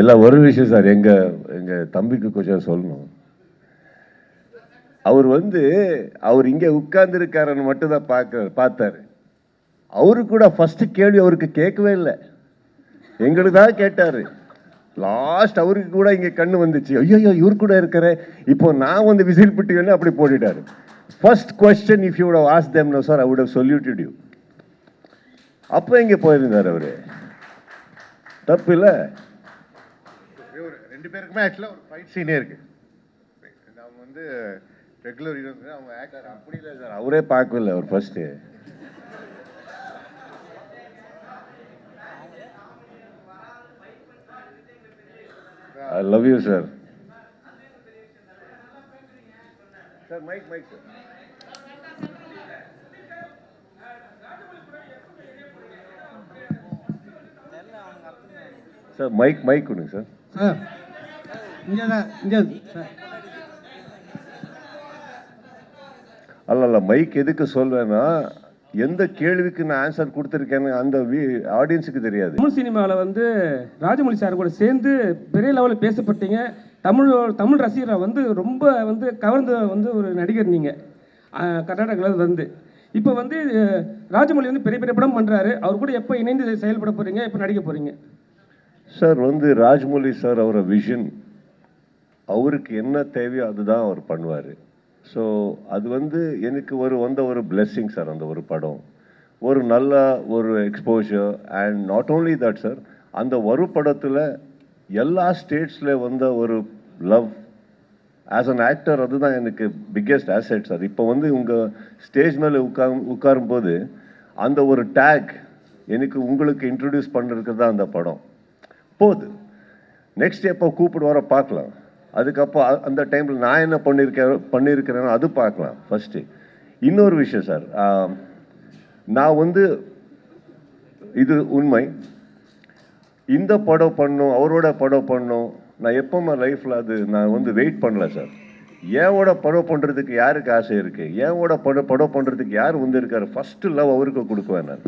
எல்லாம் ஒரு விஷயம் சார், எங்கள் தம்பிக்கு கொஞ்சம் சொல்லணும். அவர் இங்கே உட்கார்ந்துருக்காருன்னு மட்டும்தான் பார்த்தாரு. அவரு கூட ஃபஸ்ட்டு கேள்வி அவருக்கு கேட்கவே இல்லை, எங்களுக்கு தான் கேட்டார். லாஸ்ட் அவருக்கு கூட இங்கே கண்ணு வந்துச்சு, ஐயோ இவர் கூட இருக்கிற, இப்போ நான் விசில் பிட்டுவேன்னு அப்படி போட்டுட்டாரு. First question, if you would have asked them, no sir, I would have saluted you. அப்போ இங்கே போயிருந்தார் அவர். தப்பு இல்லை. 2 பேருக்குமே ஆக்சுவலாக ஒரு ஃபைட் சீனே இருக்கு. அவங்க ரெகுலர் ஹீரோஸ், அவங்க ஆக்டர் அப்படி இல்லை சார், அவரே பார்க்கல அவர் first. I love you sir. Sir, mic sir. Sir, mic கொடுங்க சார். சார் இங்கே சார். அல்ல மைக் எதுக்கு சொல்வேன்னா, எந்த கேள்விக்கு நான் ஆன்சர் கொடுத்துருக்கேன்னு அந்த ஆடியன்ஸுக்கு தெரியாது. தமிழ் சினிமாவில் ராஜமௌழி சார் கூட சேர்ந்து பெரிய லெவலில் பேசப்பட்டீங்க. தமிழ் ரசிகரை ரொம்ப கவர்ந்த ஒரு நடிகர் நீங்கள் கர்நாடகாவில் இப்போ ராஜமௌழி பெரிய பெரிய படம் பண்ணுறாரு. அவர் கூட எப்போ இணைந்து செயல்பட போகிறீங்க, எப்போ நடிக்க போகிறீங்க? சார் ராஜமௌழி சார் அவரோட விஷன், அவருக்கு என்ன தேவையோ அதுதான் அவர் பண்ணுவார். ஸோ அது எனக்கு ஒரு பிளெஸ்ஸிங் சார். அந்த ஒரு படம் ஒரு நல்ல ஒரு exposure. And not only that sir, அந்த ஒரு படத்தில் எல்லா ஸ்டேட்ஸில் ஒரு லவ் ஆஸ் அன் ஆக்டர், அதுதான் எனக்கு பிக்கெஸ்ட் ஆசெட் சார். இப்போ உங்கள் ஸ்டேஜ் மேலே உட்காரும்போது அந்த ஒரு டேக் எனக்கு உங்களுக்கு இன்ட்ரடியூஸ் பண்ணிருக்கிறது தான் அந்த படம். போகுது நெக்ஸ்ட் எப்போ கூப்பிடுவாரோ பார்க்கலாம். அதுக்கப்புறம் அந்த டைமில் நான் என்ன பண்ணியிருக்கிறேனோ அது பார்க்கலாம் ஃபஸ்ட்டு. இன்னொரு விஷயம் சார், நான் இது உண்மை, இந்த படம் பண்ணோம் அவரோட படம் பண்ணோம், நான் எப்போவுமே லைஃப்பில் அது நான் வெயிட் பண்ணல சார். ஏவோட படம் பண்ணுறதுக்கு யாருக்கு ஆசை இருக்குது, ஏவோட படம் பண்ணுறதுக்கு யார் இருக்காரு, ஃபஸ்ட்டு லவ் அவருக்கு கொடுக்குவேன் நான்.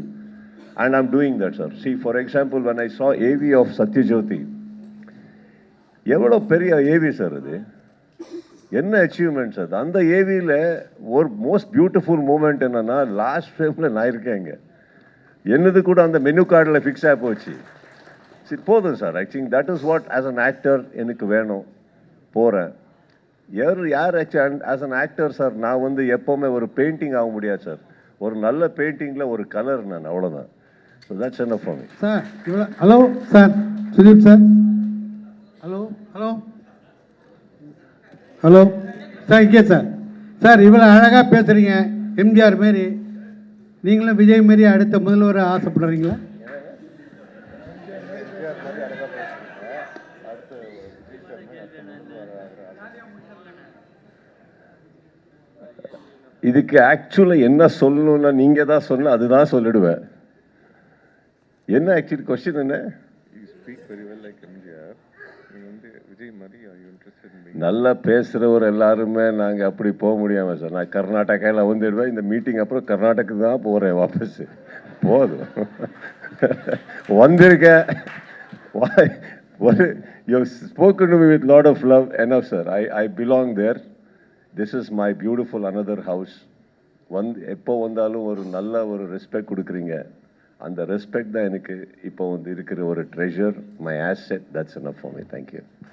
And I'm doing that sir. See for example, when I saw AV of Sathyajyothi, எவ்வளோ பெரிய ஏவி சார் அது. என்ன அச்சீவ்மெண்ட்ஸ் அது. அந்த ஏவியில் ஒரு மோஸ்ட் பியூட்டிஃபுல் மூமெண்ட் என்னன்னா, லாஸ்ட் ஃப்ரேமில் நான் இருக்கேன் இங்கே. என்னது கூட அந்த மெனு கார்டில் ஃபிக்ஸ் ஆகி போச்சு. சரி போதும் sir. I think that is what as an actor எனக்கு வேணும். போகிறேன். யார் ஆஸ் அன் ஆக்டர் சார், நான் வந்து எப்போவுமே ஒரு பெயிண்டிங் ஆக முடியாது சார். ஒரு நல்ல பெயிண்டிங்கில் ஒரு கலர் நான், அவ்வளோதான். ஸோ தட்ஸ் என்ன ஃபார் மீ சார். இவ்வளோ hello sir, Sudeep sir. Hello hello hello sir, இங்கே சார். சார் இவ்வளோ அழகாக பேசுகிறீங்க, எம்ஜிஆர் மாரி. நீங்களும் விஜய் மாரி அடுத்த முதல்வர் ஆசைப்படுறீங்களா? இதுக்கு ஆக்சுவலாக என்ன சொல்லணும்னா நீங்கள் தான் சொன்ன, அதுதான் சொல்லிடுவேன். என்ன ஆக்சுவலி கொஸ்டின் என்ன? நல்லா பேசுகிறவர் எல்லாருமே நாங்கள் அப்படி போக முடியாமல் சார். நான் கர்நாடகாவில் வந்துடுவேன். இந்த மீட்டிங் அப்புறம் கர்நாடகாவுக்கு தான் போகிறேன் வாபஸ். போதும் வந்திருக்கேன். ஒரு you spoken to me with lot of love. Enough sir. I belong there. This is my beautiful another house. எப்போ வந்தாலும் ஒரு நல்ல ஒரு ரெஸ்பெக்ட் கொடுக்குறீங்க. அந்த ரெஸ்பெக்ட் தான் எனக்கு இப்போ வந்து இருக்கிற ஒரு treasure, my asset. That's enough for me. Thank you.